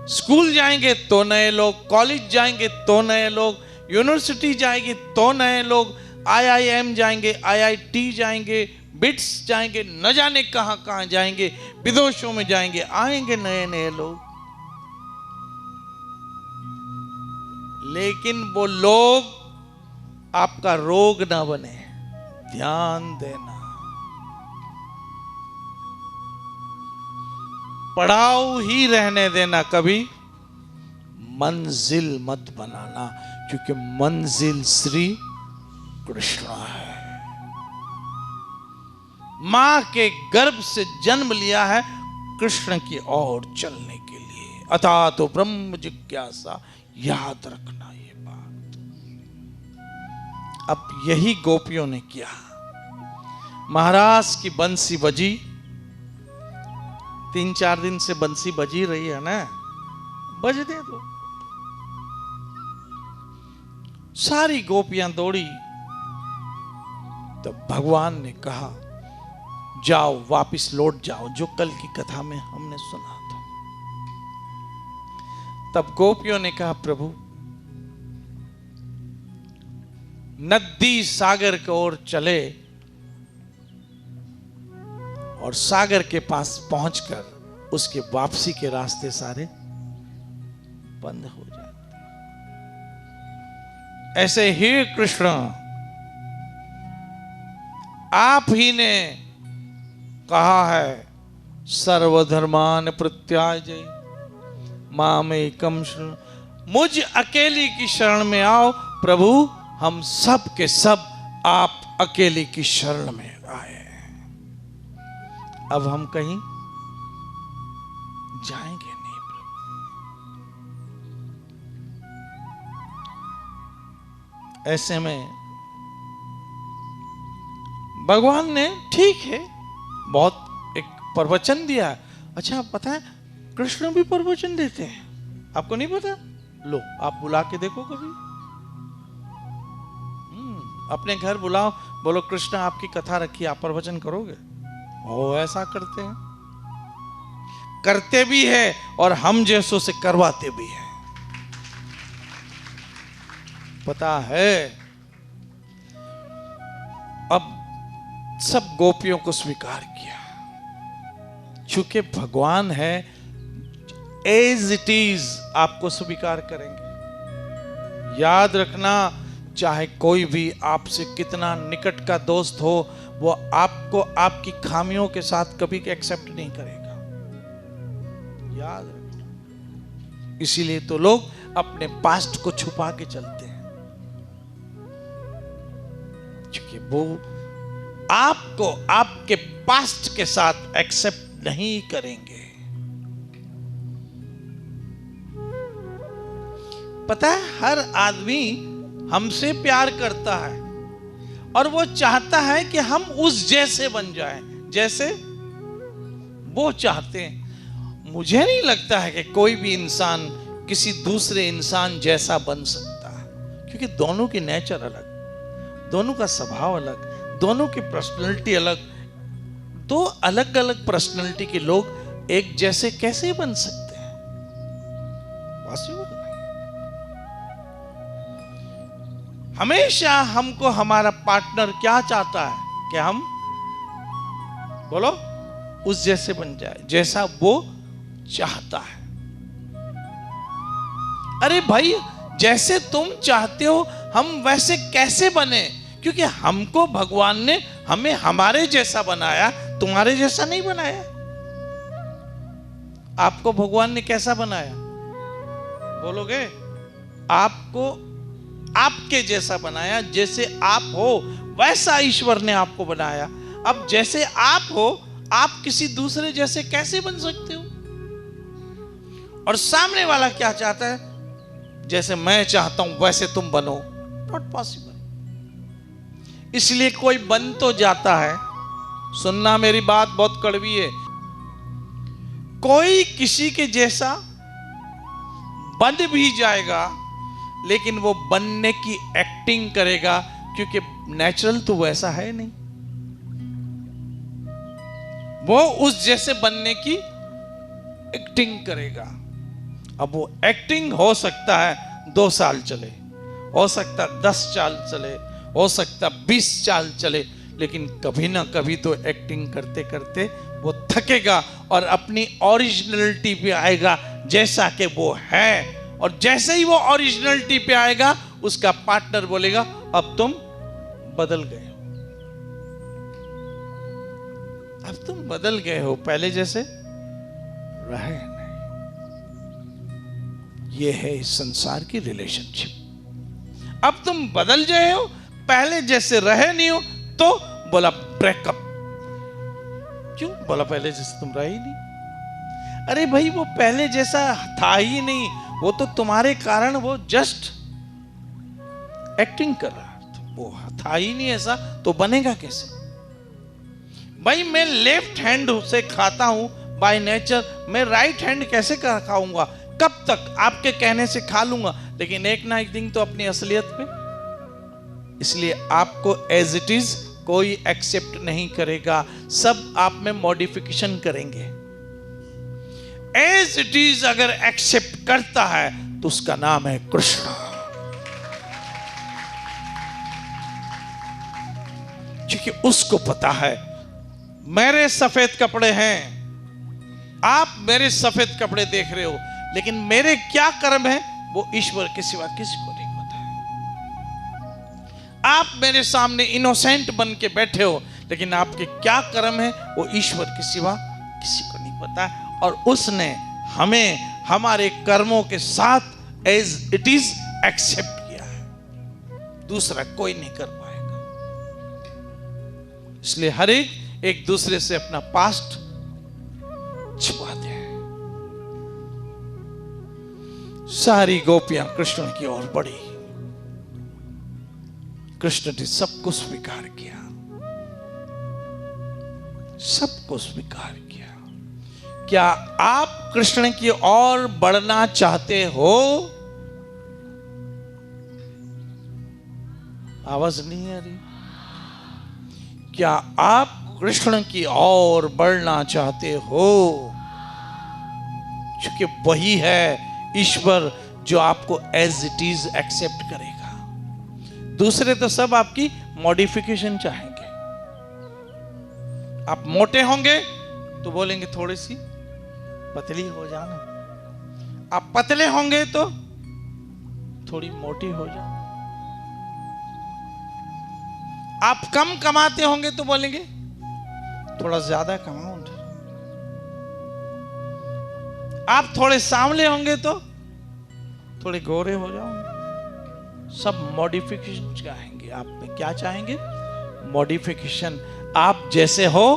A: स्कूल जाएंगे तो नए लोग, कॉलेज जाएंगे तो नए लोग, यूनिवर्सिटी जाएंगे तो नए लोग, IIM जाएंगे, IIT जाएंगे, बिट्स जाएंगे, न जाने कहां कहां जाएंगे, विदेशों में जाएंगे, आएंगे नए नए लोग। लेकिन वो लोग आपका रोग ना बने, ध्यान देना। पड़ाव ही रहने देना, कभी मंजिल मत बनाना, क्योंकि मंजिल श्री कृष्ण है। मां के गर्भ से जन्म लिया है कृष्ण की ओर चलने के लिए। अतः तो ब्रह्म जिज्ञासा, याद रखना ये बात। अब यही गोपियों ने किया। महाराज की बंसी बजी, 3-4 दिन से बंसी बजी रही है ना, बजने दो। सारी गोपियां दौड़ी तो भगवान ने कहा, जाओ वापिस लौट जाओ, जो कल की कथा में हमने सुना था। तब गोपियों ने कहा, प्रभु नदी सागर की ओर चले और सागर के पास पहुंचकर उसके वापसी के रास्ते सारे बंद हो जाते। ऐसे ही कृष्ण आप ही ने कहा है, सर्वधर्मान परित्याज्य मामेकं शरणं। मुझ अकेली की शरण में आओ प्रभु। हम सब के सब आप अकेले की शरण में आए। अब हम कहीं जाएंगे नहीं प्रभु। ऐसे में भगवान ने ठीक है बहुत एक प्रवचन दिया। अच्छा पता है कृष्ण भी प्रवचन देते हैं, आपको नहीं पता? लो आप बुला के देखो कभी, अपने घर बुलाओ, बोलो कृष्ण आपकी कथा रखी, आप प्रवचन करोगे? ओ ऐसा करते हैं, करते भी है और हम जैसों से करवाते भी हैं। पता है अब सब गोपियों को स्वीकार किया, चूंकि भगवान है, एज इट इज आपको स्वीकार करेंगे। याद रखना, चाहे कोई भी आपसे कितना निकट का दोस्त हो, वो आपको आपकी खामियों के साथ कभी एक्सेप्ट नहीं करेगा। याद रखना। इसीलिए तो लोग अपने पास्ट को छुपा के चलते हैं। क्योंकि वो आपको आपके पास्ट के साथ एक्सेप्ट नहीं करेंगे। पता है, हर आदमी हमसे प्यार करता है और वो चाहता है कि हम उस जैसे बन जाएं जैसे वो चाहते हैं। मुझे नहीं लगता है कि कोई भी इंसान किसी दूसरे इंसान जैसा बन सकता है, क्योंकि दोनों की नेचर अलग, दोनों का स्वभाव अलग, दोनों की पर्सनैलिटी अलग। दो अलग अलग पर्सनैलिटी के लोग एक जैसे कैसे बन सकते हैं? पॉसिबल नहीं। हमेशा हमको हमारा पार्टनर क्या चाहता है कि हम बोलो उस जैसे बन जाए जैसा वो चाहता है। अरे भाई, जैसे तुम चाहते हो हम वैसे कैसे बने? क्योंकि हमको भगवान ने हमें हमारे जैसा बनाया, तुम्हारे जैसा नहीं बनाया। आपको भगवान ने कैसा बनाया बोलोगे? आपको आपके जैसा बनाया, जैसे आप हो वैसा ईश्वर ने आपको बनाया। अब जैसे आप हो, आप किसी दूसरे जैसे कैसे बन सकते हो? और सामने वाला क्या चाहता है? जैसे मैं चाहता हूं वैसे तुम बनो। Not possible. इसलिए कोई बन तो जाता है, सुनना मेरी बात बहुत कड़वी है, कोई किसी के जैसा बन भी जाएगा लेकिन वो बनने की एक्टिंग करेगा, क्योंकि नेचुरल तो वैसा है नहीं। वो उस जैसे बनने की एक्टिंग करेगा। अब वो एक्टिंग हो सकता है 2 साल चले, हो सकता 10 साल चले, हो सकता 20 साल चले, लेकिन कभी ना कभी तो एक्टिंग करते करते वो थकेगा और अपनी ओरिजिनलिटी पे आएगा जैसा कि वो है। और जैसे ही वो ओरिजिनलिटी पे आएगा, उसका पार्टनर बोलेगा अब तुम बदल गए हो, अब तुम बदल गए हो, पहले जैसे रहे नहीं। ये है इस संसार की रिलेशनशिप। अब तुम बदल गए हो, पहले जैसे रहे नहीं हो, तो बोला ब्रेकअप। क्यों बोला पहले जैसे तुम रहे ही नहीं? अरे भाई, वो पहले जैसा था ही नहीं, वो तो तुम्हारे कारण वो जस्ट एक्टिंग कर रहा था, वो था ही नहीं ऐसा, तो बनेगा कैसे? भाई, मैं लेफ्ट हैंड से खाता हूं बाय नेचर, मैं राइट हैंड कैसे खाऊंगा? कब तक आपके कहने से खा लूंगा, लेकिन एक ना एक दिन तो अपनी असलियत में। इसलिए आपको एज इट इज कोई एक्सेप्ट नहीं करेगा, सब आप में मॉडिफिकेशन करेंगे। एज इट इज अगर एक्सेप्ट करता है तो उसका नाम है कृष्ण। क्योंकि उसको पता है मेरे सफेद कपड़े हैं, आप मेरे सफेद कपड़े देख रहे हो, लेकिन मेरे क्या कर्म है वो ईश्वर के सिवा किसी को नहीं पता है। आप मेरे सामने इनोसेंट बन के बैठे हो, लेकिन आपके क्या कर्म है वो ईश्वर के सिवा किसी को नहीं पता है। और उसने हमें हमारे कर्मों के साथ एज इट इज एक्सेप्ट किया है, दूसरा कोई नहीं कर पाएगा। इसलिए हर एक दूसरे से अपना पास्ट छुपाते हैं। सारी गोपियां कृष्ण की ओर बढ़ी, कृष्ण ने सबको स्वीकार किया, सबको स्वीकार किया। क्या आप कृष्ण की ओर बढ़ना चाहते हो? आवाज नहीं आ रही? क्या आप कृष्ण की ओर बढ़ना चाहते हो? क्योंकि वही है ईश्वर जो आपको एज इट इज एक्सेप्ट करेगा। दूसरे तो सब आपकी मॉडिफिकेशन चाहेंगे। आप मोटे होंगे तो बोलेंगे थोड़ी सी पतली हो जाना, आप पतले होंगे तो थोड़ी मोटी हो जाओ, आप कम कमाते होंगे तो बोलेंगे थोड़ा ज्यादा कमाओ, आप थोड़े सांवले होंगे तो थोड़े गोरे हो जाओ। सब मॉडिफिकेशन चाहेंगे, आप में क्या चाहेंगे? मॉडिफिकेशन। आप जैसे हो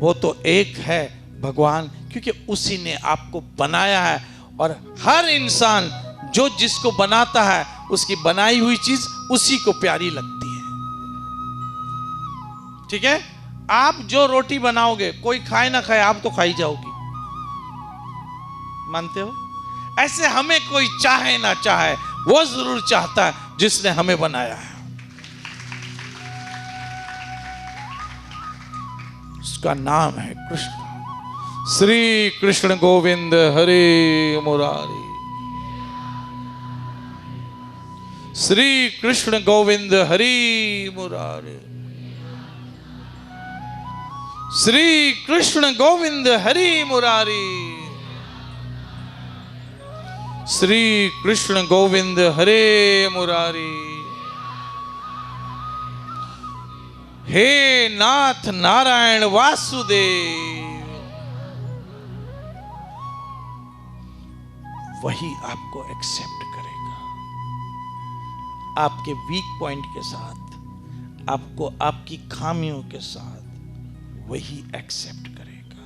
A: वो तो एक है भगवान, क्योंकि उसी ने आपको बनाया है। और हर इंसान जो जिसको बनाता है उसकी बनाई हुई चीज उसी को प्यारी लगती है। ठीक है, आप जो रोटी बनाओगे कोई खाए ना खाए आप तो खाई जाओगी, मानते हो? ऐसे हमें कोई चाहे ना चाहे वो जरूर चाहता है जिसने हमें बनाया है। उसका नाम है कृष्ण। श्री कृष्ण गोविंद हरे मुरारी। श्री कृष्ण गोविंद हरि मुरारी। श्री कृष्ण गोविंद हरि मुरारी। श्री कृष्ण गोविंद हरे मुरारी। हे नाथ नारायण वासुदेव। वही आपको एक्सेप्ट करेगा, आपके वीक पॉइंट के साथ, आपको आपकी खामियों के साथ वही एक्सेप्ट करेगा।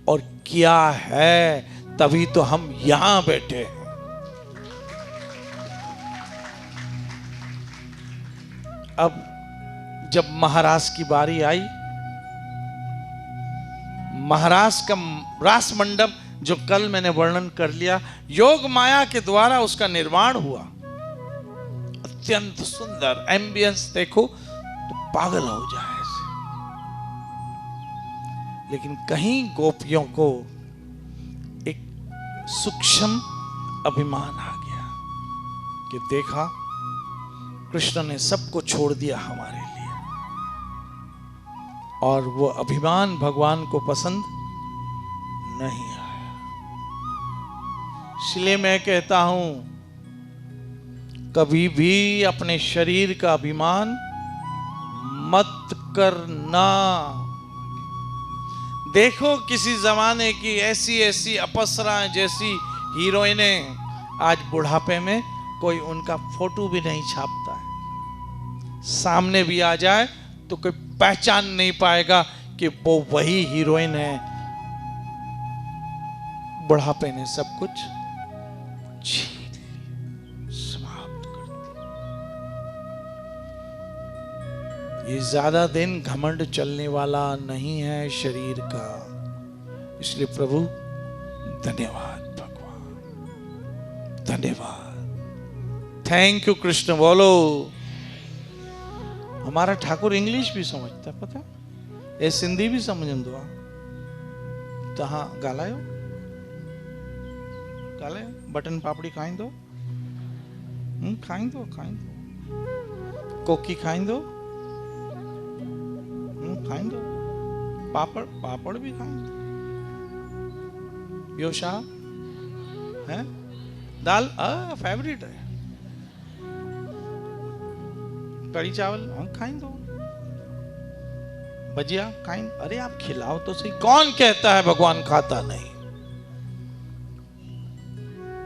A: और क्या है, तभी तो हम यहां बैठे हैं। अब जब महाराज की बारी आई, महाराज का रास मंडप जो कल मैंने वर्णन कर लिया, योग माया के द्वारा उसका निर्माण हुआ। अत्यंत सुंदर एम्बियंस देखो तो पागल हो जाए ऐसे। लेकिन कहीं गोपियों को एक सूक्ष्म अभिमान आ गया कि देखा कृष्ण ने सबको छोड़ दिया हमारे लिए, और वो अभिमान भगवान को पसंद नहीं आया। इसलिए मैं कहता हूं कभी भी अपने शरीर का अभिमान मत करना। देखो किसी जमाने की ऐसी ऐसी अपसराएं जैसी हीरोइनें आज बुढ़ापे में कोई उनका फोटो भी नहीं छापता है। सामने भी आ जाए तो कोई पहचान नहीं पाएगा कि वो वही हीरोइन है। बुढ़ापे ने सब कुछ छीन लिया, समाप्त कर दिया। ये ज्यादा दिन घमंड चलने वाला नहीं है शरीर का। इसलिए प्रभु धन्यवाद, भगवान धन्यवाद। थैंक यू कृष्ण बोलो। हमारा ठाकुर इंग्लिश भी समझता है, पता है? सिंधी भी समझन दो तहां गालायो गालायो बटन पापड़ी खाईंदो, खाईंदो खाईंदो, कोकी खाईंदो, खाईंदो, पापड़ पापड़ भी खाईंदो। ॿियो छा है? दाल फेवरेट है। कड़ी चावल खाईंदो, भजिया खाईं। अरे आप खिलाओ तो सही। कौन कहता है भगवान खाता नहीं?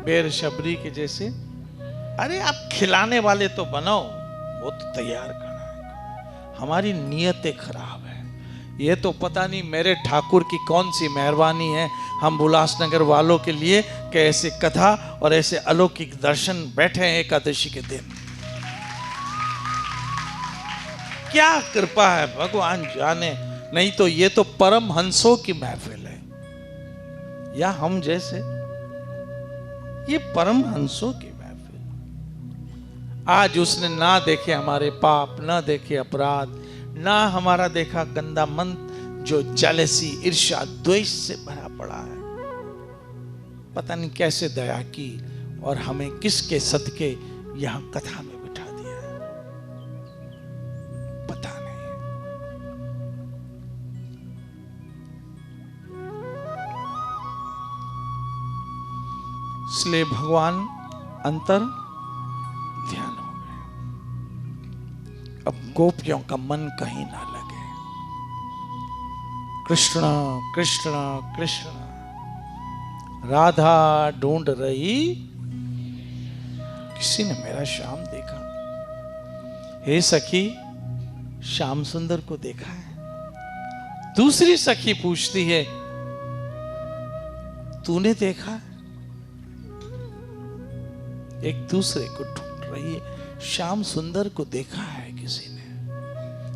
A: बेर शबरी के जैसे। अरे आप खिलाने वाले तो बनो, वो तो तैयार करना है। हमारी नीयतें खराब है। ये तो पता नहीं मेरे ठाकुर की कौन सी मेहरबानी है हम उल्लासनगर वालों के लिए कि ऐसे कथा और ऐसे अलौकिक दर्शन बैठे हैं एकादशी के दिन। क्या कृपा है, भगवान जाने। नहीं तो ये तो परम हंसों की महफिल है, या हम जैसे ये परम हंसों की महफिल। आज उसने ना देखे हमारे पाप, ना देखे अपराध, ना हमारा देखा गंदा मन जो जेलसी, ईर्ष्या, द्वेष से भरा पड़ा है। पता नहीं कैसे दया की और हमें किसके सदके यहां कथा में बिठा दिया है, पता नहीं। इसलिए भगवान अंतर ध्यान हो गए। अब गोपियों का मन कहीं ना लगे। कृष्ण कृष्ण कृष्ण, राधा ढूंढ रही। किसी ने मेरा श्याम देखा। हे सखी, श्याम सुंदर को देखा है? दूसरी सखी पूछती है, तूने देखा? एक दूसरे को ढूंढ रही है, श्याम सुंदर को देखा है किसी ने?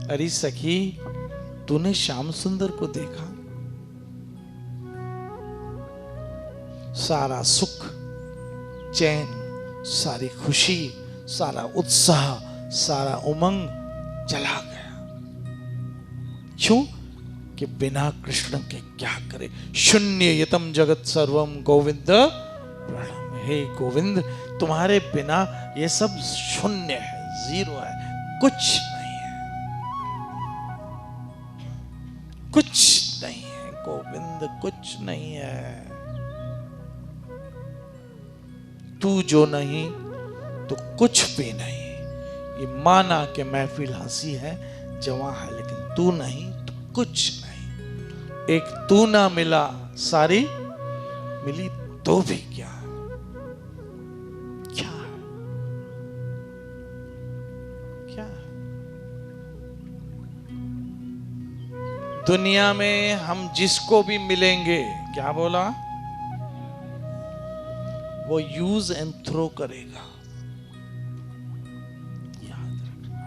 A: अरे सखी, तूने श्याम सुंदर को देखा? सारा सुख, चैन, सारी खुशी, सारा उत्साह, सारा उमंग चला गया। क्यों? कि बिना कृष्ण के क्या करे? शून्य यतम जगत सर्वम गोविंद प्रणम। हे गोविंद, तुम्हारे बिना ये सब शून्य है, जीरो है, कुछ नहीं है, कुछ नहीं है गोविंद, कुछ नहीं है। तू जो नहीं तो कुछ भी नहीं। ये माना कि महफिल हंसी है, जवां है, लेकिन तू नहीं तो कुछ नहीं। एक तू ना मिला, सारी मिली तो भी क्या? क्या क्या? दुनिया में हम जिसको भी मिलेंगे, क्या बोला? वो यूज एंड थ्रो करेगा, याद रखना।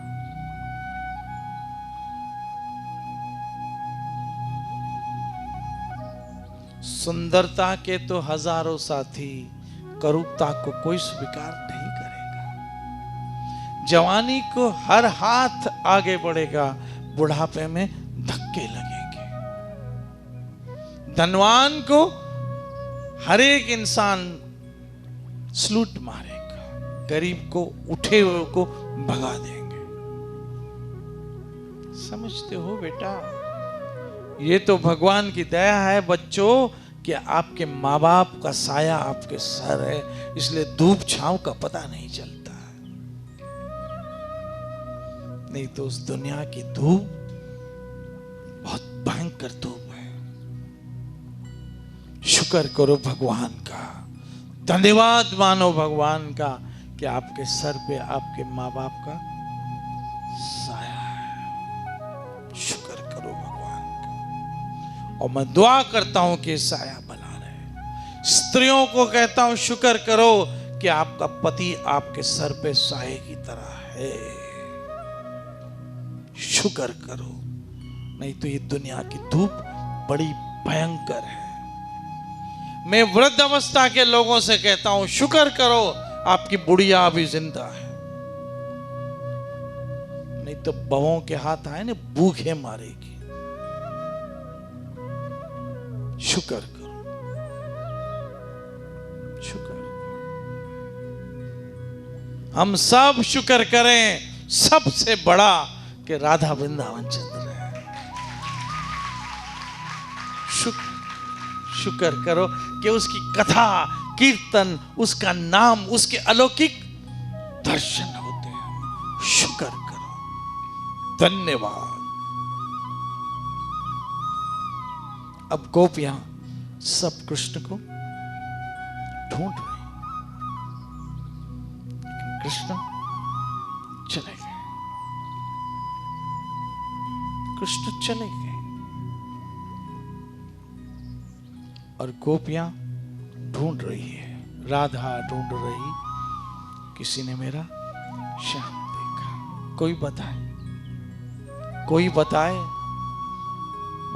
A: सुंदरता के तो हजारों साथी, करूपता को कोई स्वीकार नहीं करेगा। जवानी को हर हाथ आगे बढ़ेगा, बुढ़ापे में धक्के लगेंगे। धनवान को हर एक इंसान सलूट मारेगा, गरीब को, उठे हुए को भगा देंगे। समझते हो बेटा? ये तो भगवान की दया है बच्चों कि आपके माँ बाप का साया आपके सर है, इसलिए धूप छांव का पता नहीं चलता है। नहीं तो उस दुनिया की धूप बहुत भयंकर धूप है। शुक्र करो भगवान का, धन्यवाद मानो भगवान का कि आपके सर पे आपके माँ बाप का साया है। शुक्र करो भगवान का। और मैं दुआ करता हूं कि साया बना रहे। स्त्रियों को कहता हूं, शुक्र करो कि आपका पति आपके सर पे साये की तरह है। शुक्र करो, नहीं तो ये दुनिया की धूप बड़ी भयंकर है। मैं वृद्ध अवस्था के लोगों से कहता हूं, शुक्र करो आपकी बुढ़िया अभी जिंदा है, नहीं तो बहुओं के हाथ आए ना, भूखे मारेगी। शुक्र करो, शुक्र। हम सब शुक्र करें, सबसे बड़ा कि राधा वृंदावन चंद्र है। शुक्र करो कि उसकी कथा, कीर्तन, उसका नाम, उसके अलौकिक दर्शन होते हैं। शुक्र करो, धन्यवाद। अब गोपियां सब कृष्ण को ढूंढ रही, कृष्ण चले गए, कृष्ण चले गए। और गोपियां ढूंढ रही है, राधा ढूंढ रही, किसी ने मेरा श्याम देखा। कोई बताए, कोई बताए।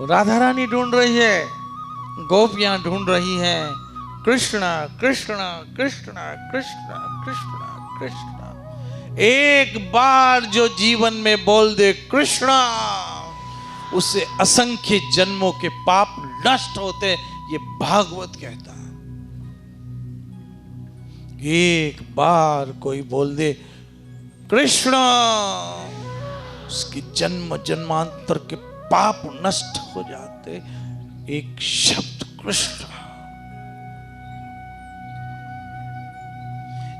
A: राधा रानी ढूंढ रही है, गोपियां ढूंढ रही हैं, कृष्णा कृष्णा कृष्णा कृष्णा कृष्णा कृष्णा। एक बार जो जीवन में बोल दे कृष्णा, उससे असंख्य जन्मों के पाप नष्ट होते, ये भागवत कहता है। एक बार कोई बोल दे कृष्णा, उसकी जन्म जन्मांतर के पाप नष्ट हो जाते। एक शब्द कृष्ण,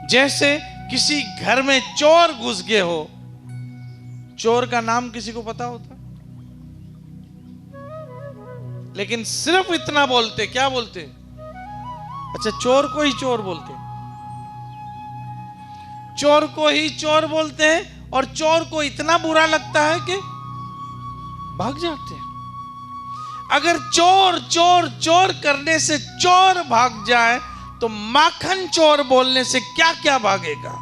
A: जैसे किसी घर में चोर घुस गए हो, चोर का नाम किसी को पता होता? लेकिन सिर्फ इतना बोलते, क्या बोलते? अच्छा, चोर को ही चोर बोलते, चोर को ही चोर बोलते हैं। और चोर को इतना बुरा लगता है कि भाग जाते हैं। अगर चोर चोर चोर करने से चोर भाग जाए तो माखन चोर बोलने से क्या क्या भागेगा?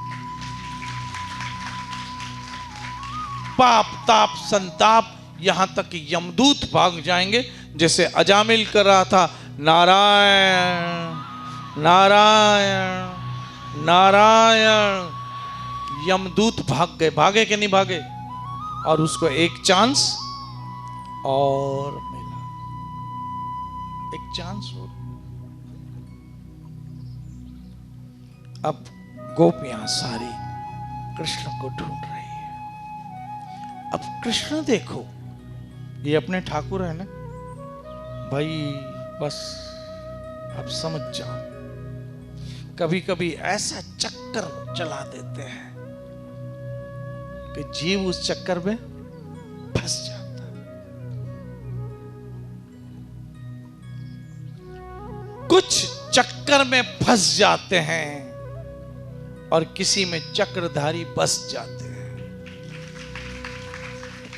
A: पाप ताप संताप, यहां तक कि यमदूत भाग जाएंगे। जैसे अजामिल कर रहा था, नारायण नारायण नारायण, यमदूत भाग गए। भागे कि नहीं भागे? और उसको एक चांस और मिला, एक चांस और। अब गोपियां सारी कृष्ण को ढूंढ रही है। अब कृष्ण देखो, ये अपने ठाकुर है ना भाई, बस अब समझ जाओ। कभी कभी ऐसा चक्कर चला देते हैं कि जीव उस चक्कर में फंस जाता है। कुछ चक्कर में फंस जाते हैं और किसी में चक्रधारी बस जाते हैं।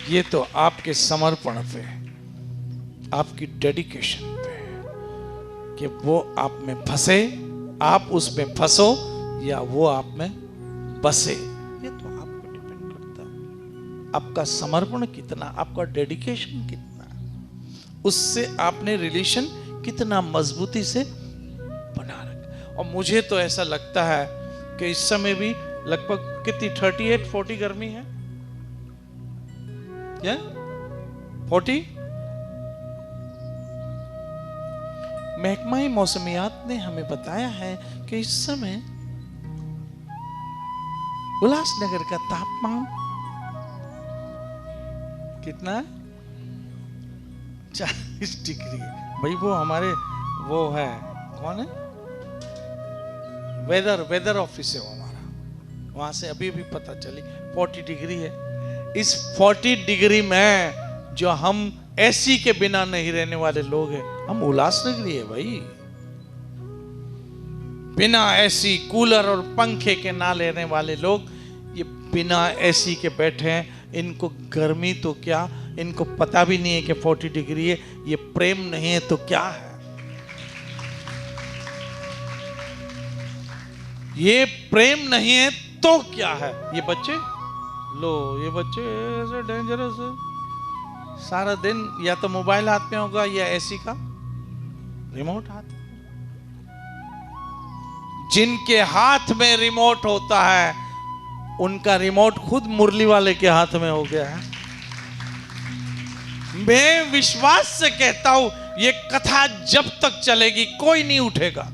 A: ये तो आपके समर्पण पे, आपकी डेडिकेशन पे कि वो आप में फंसे, आप उसमें फंसो या वो आप में बसे। ये तो आपको डिपेंड करता है, आपका समर्पण कितना, आपका डेडिकेशन कितना, उससे आपने रिलेशन कितना मजबूती से बना रखा। और मुझे तो ऐसा लगता है कि इस समय भी लगभग कितनी 38-40 गर्मी है क्या? 40? महकमा मौसमियात ने हमें बताया है कि इस समय उल्लासनगर का तापमान कितना है? 40 डिग्री। भाई वो हमारे वो है, कौन है, वेदर ऑफिस है वो हमारा, वहां से अभी भी पता चली 40 डिग्री है। इस 40 डिग्री में जो हम एसी के बिना नहीं रहने वाले लोग हैं, हम उल्लासनगरी है भाई। बिना एसी कूलर और पंखे के ना लेने वाले लोग ये बिना एसी के बैठे हैं। इनको गर्मी तो क्या, इनको पता भी नहीं है कि 40 डिग्री है। ये प्रेम नहीं है तो क्या है? ये प्रेम नहीं है तो क्या है? ये बच्चे लो, ये बच्चे ऐसे डेंजरस है, सारा दिन या तो मोबाइल हाथ में होगा या एसी का रिमोट हाथ में। जिनके हाथ में रिमोट होता है उनका रिमोट खुद मुरली वाले के हाथ में हो गया है। मैं विश्वास से कहता हूं ये कथा जब तक चलेगी कोई नहीं उठेगा।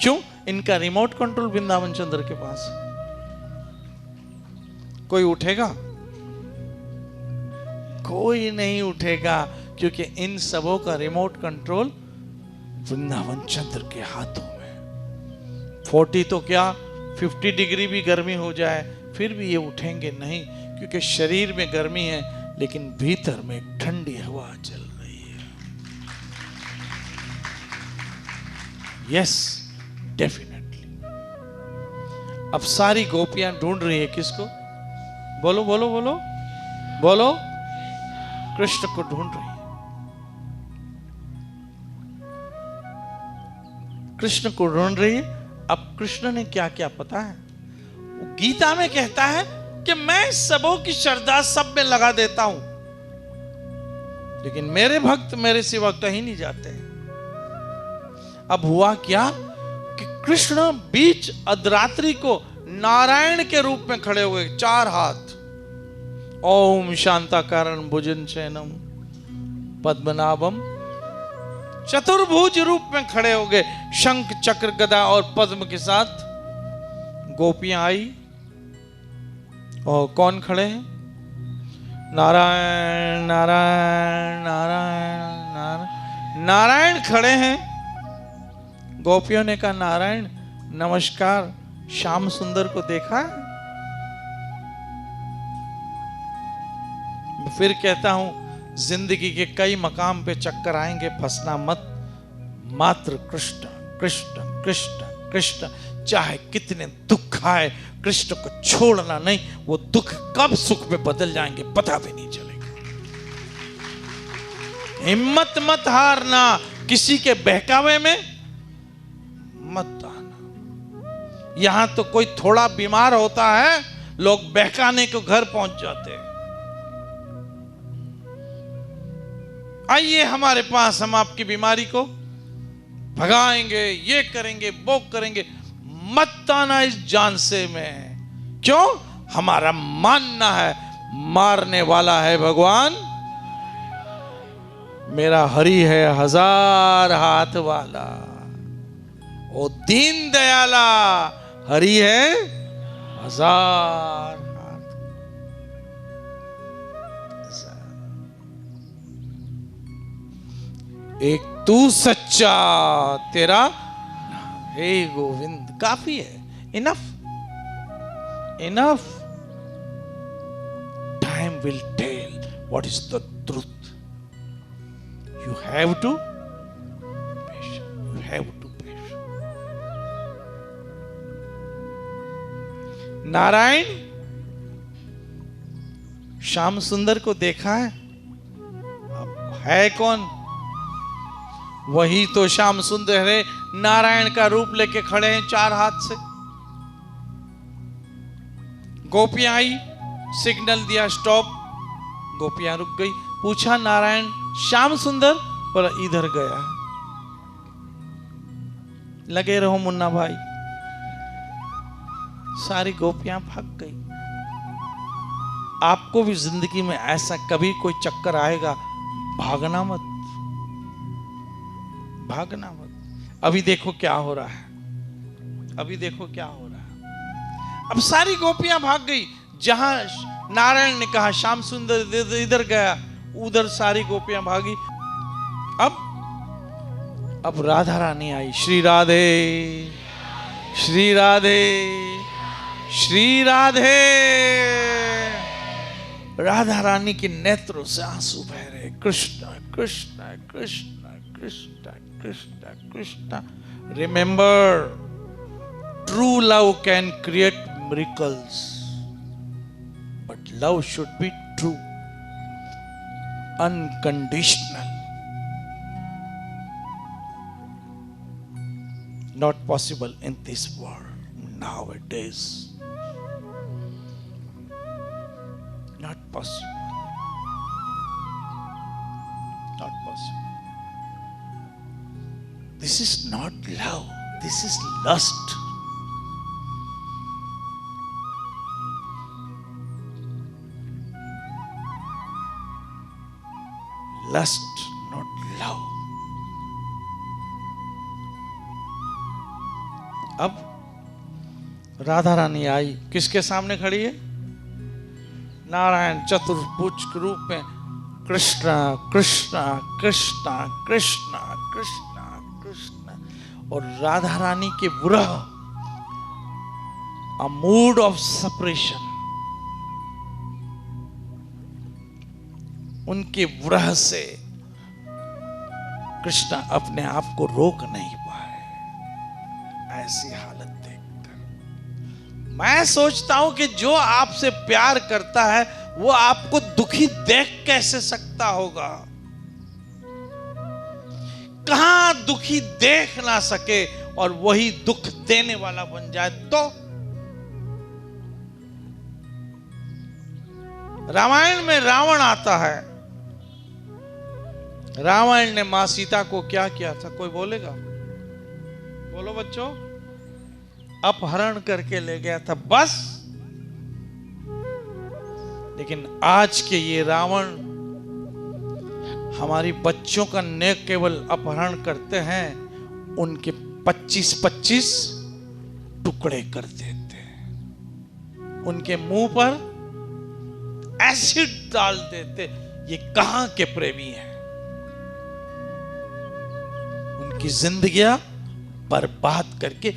A: क्यों? इनका रिमोट कंट्रोल वृंदावन चंद्र के पास। कोई उठेगा? कोई नहीं उठेगा, क्योंकि इन सबों का रिमोट कंट्रोल वृंदावन चंद्र के हाथों में। 40 तो क्या 50 डिग्री भी गर्मी हो जाए फिर भी ये उठेंगे नहीं, क्योंकि शरीर में गर्मी है लेकिन भीतर में एक ठंडी हवा चल रही है। Yes, definitely. अब सारी गोपियां ढूंढ रही है किसको? बोलो बोलो बोलो बोलो। कृष्ण को ढूंढ रही है। कृष्ण को ढूंढ रही है। अब कृष्ण ने क्या क्या पता है? वो गीता में कहता है कि मैं सबों की श्रद्धा सब में लगा देता हूं, लेकिन मेरे भक्त मेरे सिवा कहीं नहीं जाते। अब हुआ क्या कि कृष्ण बीच अर्धरात्रि को नारायण के रूप में खड़े हुए, 4 हाथ, ओम शांताकारं भुजनशयनम पद्मनाभम, चतुर्भुज रूप में खड़े हो गए, शंख चक्र गदा और पद्म के साथ। गोपियां आई और कौन खड़े हैं? नारायण नारायण नारायण नारायण नारायण खड़े हैं। गोपियों ने कहा नारायण नमस्कार, श्याम सुंदर को देखा है? फिर कहता हूं जिंदगी के कई मकाम पे चक्कर आएंगे, फंसना मत, मात्र कृष्ण कृष्ण कृष्ण कृष्ण। चाहे कितने दुख आए कृष्ण को छोड़ना नहीं, वो दुख कब सुख में बदल जाएंगे पता भी नहीं चलेगा। हिम्मत मत हारना, किसी के बहकावे में मत आना। यहां तो कोई थोड़ा बीमार होता है, लोग बहकाने को घर पहुंच जाते हैं। आइए हमारे पास, हम आपकी बीमारी को भगाएंगे, ये करेंगे, वो करेंगे। मत आना इस जान से में। क्यों? हमारा मानना है मारने वाला है भगवान, मेरा हरि है 1000 हाथ वाला। ओ दीन दयाला, हरि है 1000 हाथ। एक तू सच्चा, तेरा हे गोविंद काफी है। Enough, enough. Time will tell what is the truth. You have to patient. You have to patient. Narayan Shyam Sundar को देखा है? अब है कौन? वही तो श्याम सुंदर है, नारायण का रूप लेके खड़े हैं 4 हाथ से। गोपियां आई, सिग्नल दिया स्टॉप, गोपियां रुक गई। पूछा नारायण श्याम सुंदर? बोला इधर गया। लगे रहो मुन्ना भाई। सारी गोपियां भाग गई। आपको भी जिंदगी में ऐसा कभी कोई चक्कर आएगा, भागना मत, भागना मत। अभी देखो क्या हो रहा है, अभी देखो क्या हो रहा है। अब सारी गोपियां भाग गई। जहां नारायण ने कहा श्याम सुंदर इधर गया, उधर सारी गोपियां भागी। अब राधा रानी आई। श्री राधे, श्री राधे, श्री राधे। राधा रानी के नेत्रों से आंसू बह रहे। Krishna Krishna Krishna Krishna Krishna Krishna. Remember, true love can create miracles, but love should be true, unconditional. Not possible in this world nowadays. Not possible. Not possible. This is not love. This is lust. Lust, not love. अब राधा रानी आई, किसके सामने खड़ी है? नारायण चतुर्भुज के रूप में। कृष्ण कृष्ण कृष्ण कृष्ण कृष्ण कृष्ण। और राधा रानी के विरह, a mood of separation, उनके विरह से कृष्ण अपने आप को रोक नहीं पाए। ऐसी हालत देखकर मैं सोचता हूं कि जो आपसे प्यार करता है वो आपको दुखी देख कैसे सकता होगा? कहां दुखी देख ना सके और वही दुख देने वाला बन जाए तो? रामायण में रावण आता है। रावण ने मां सीता को क्या किया था? कोई बोलेगा? बोलो बच्चों। अपहरण करके ले गया था, बस। लेकिन आज के ये रावण हमारी बच्चों का न केवल अपहरण करते हैं, उनके 25-25 टुकड़े कर देते हैं, उनके मुंह पर एसिड डाल देते। ये कहां के प्रेमी हैं? उनकी जिंदगियां बर्बाद करके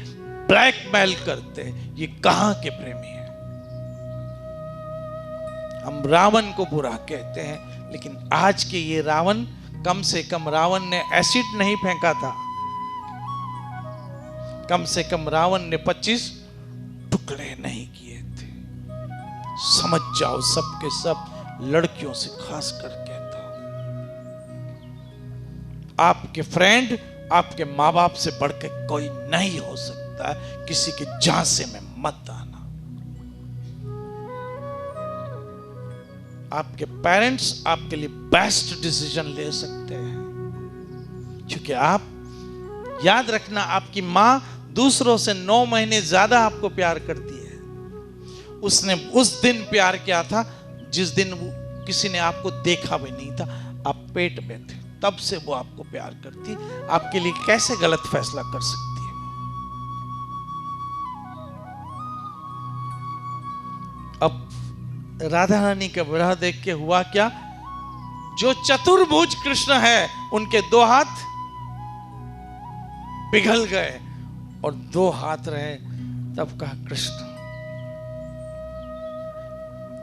A: ब्लैकमेल करते हैं। ये कहां के प्रेमी हैं? हम रावण को बुरा कहते हैं, लेकिन आज के ये रावण, कम से कम रावण ने एसिड नहीं फेंका था, कम से कम रावण ने 25 टुकड़े नहीं किए। समझ जाओ, सबके सब लड़कियों से खास कर कहता हूं, आपके फ्रेंड आपके माँ बाप से बढ़कर कोई नहीं हो सकता। किसी के झांसे में मत आना। आपके पेरेंट्स आपके लिए बेस्ट डिसीजन ले सकते हैं, क्योंकि आप याद रखना, आपकी मां दूसरों से 9 महीने ज्यादा आपको प्यार करती है। उसने उस दिन प्यार किया था जिस दिन किसी ने आपको देखा भी नहीं था, आप पेट में थे, तब से वो आपको प्यार करती। आपके लिए कैसे गलत फैसला कर सकती है? अब राधा रानी का विरह देख के हुआ क्या? जो चतुर्भुज कृष्ण है उनके 2 हाथ पिघल गए और 2 हाथ रहे। तब कहा कृष्ण,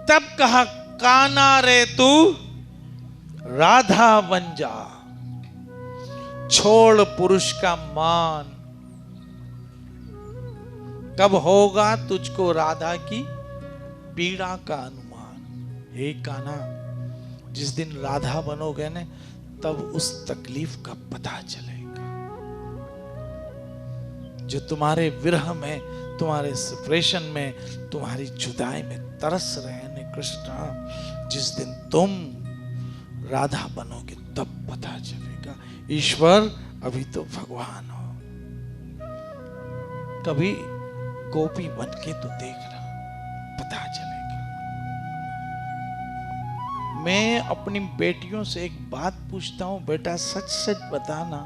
A: तब कहा काना रे तू राधा बन जा, छोड़ पुरुष का मान। कब होगा तुझको राधा की पीड़ा का अनुमान। हे कान्हा, जिस दिन राधा बनोगे न, तब उस तकलीफ का पता चलेगा। जो तुम्हारे विरह में, तुम्हारे सेपरेशन में, तुम्हारी जुदाई में तरस रहे हैं कृष्ण, जिस दिन तुम राधा बनोगे तब पता चलेगा। ईश्वर अभी तो भगवान हो, कभी गोपी बन के तो देखना, पता चलेगा। मैं अपनी बेटियों से एक बात पूछता हूं, बेटा सच सच बताना,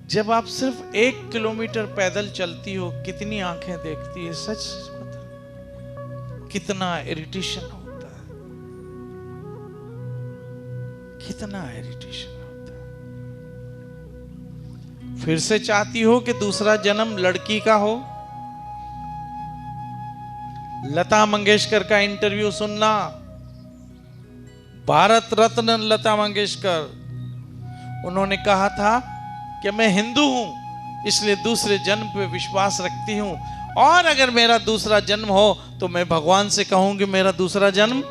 A: जब आप सिर्फ 1 किलोमीटर पैदल चलती हो कितनी आंखें देखती है? सच सच बता, कितना इरिटेशन होता है, कितना इरिटेशन होता है। फिर से चाहती हो कि दूसरा जन्म लड़की का हो? लता मंगेशकर का इंटरव्यू सुनना, भारत रत्न लता मंगेशकर, उन्होंने कहा था कि मैं हिंदू हूं इसलिए दूसरे जन्म पे विश्वास रखती हूं, और अगर मेरा दूसरा जन्म हो तो मैं भगवान से कहूंगी मेरा दूसरा जन्म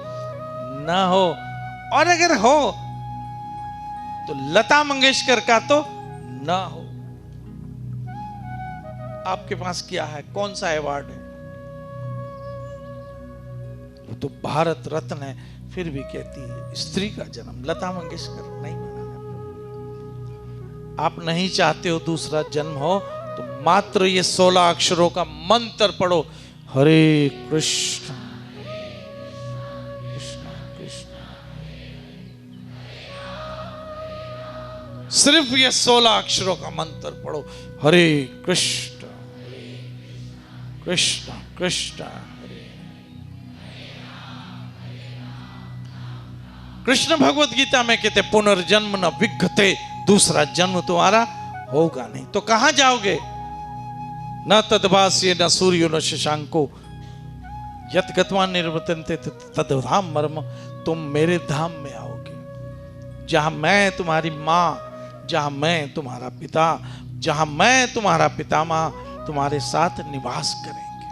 A: ना हो, और अगर हो तो लता मंगेशकर का तो ना हो। आपके पास क्या है? कौन सा अवार्ड है? वो तो भारत रत्न है, फिर भी कहती है स्त्री का जन्म। लता मंगेशकर नहीं माना। आप नहीं चाहते हो दूसरा जन्म हो तो मात्र ये 16 अक्षरों का मंत्र पढ़ो, हरे कृष्ण कृष्ण कृष्ण। सिर्फ ये 16 अक्षरों का मंत्र पढ़ो, हरे कृष्ण कृष्ण कृष्ण हरे। कृष्ण भगवत गीता में कहते पुनर्जन्म न विघ्नते, दूसरा जन्म तुम्हारा होगा नहीं। तो कहां जाओगे? न तद्भास्य न सूर्यो न शशांको यत गत्वा निर्वर्तन्ते तद्धाम मर्म। तुम मेरे धाम में आओगे, जहां मैं तुम्हारी मां, जहां मैं तुम्हारा पिता, जहां मैं तुम्हारा पितामह तुम्हारे साथ निवास करेंगे।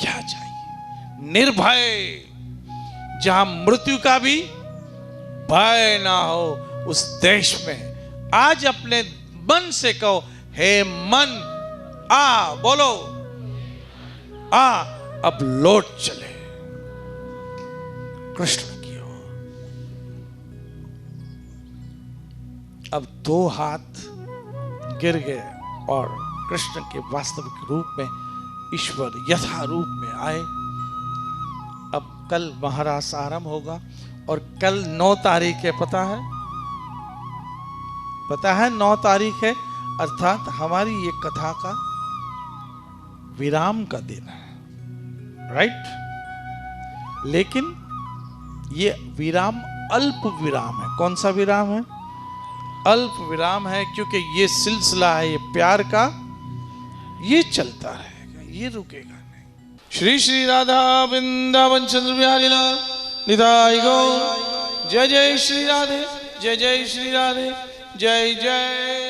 A: क्या चाहिए? निर्भय, जहां मृत्यु का भी भय ना हो, उस देश में। आज अपने मन से कहो, हे मन आ, बोलो आ, अब लौट चले कृष्ण की ओर। अब 2 हाथ गिर गए और कृष्ण के वास्तविक रूप में ईश्वर यथा रूप में आए। अब कल महारास आरंभ होगा और कल 9 तारीख है, पता है? पता है 9 तारीख है, अर्थात हमारी ये कथा का विराम का दिन है, राइट? लेकिन ये विराम अल्प विराम है। कौन सा विराम है? अल्प विराम है, क्योंकि ये सिलसिला है, ये प्यार का, ये चलता रहेगा, ये रुकेगा नहीं। श्री श्री राधा वृंदावन चंद्र बिहारी लाल निताई गौर। जय जय श्री राधे, जय जय श्री राधे, जय जय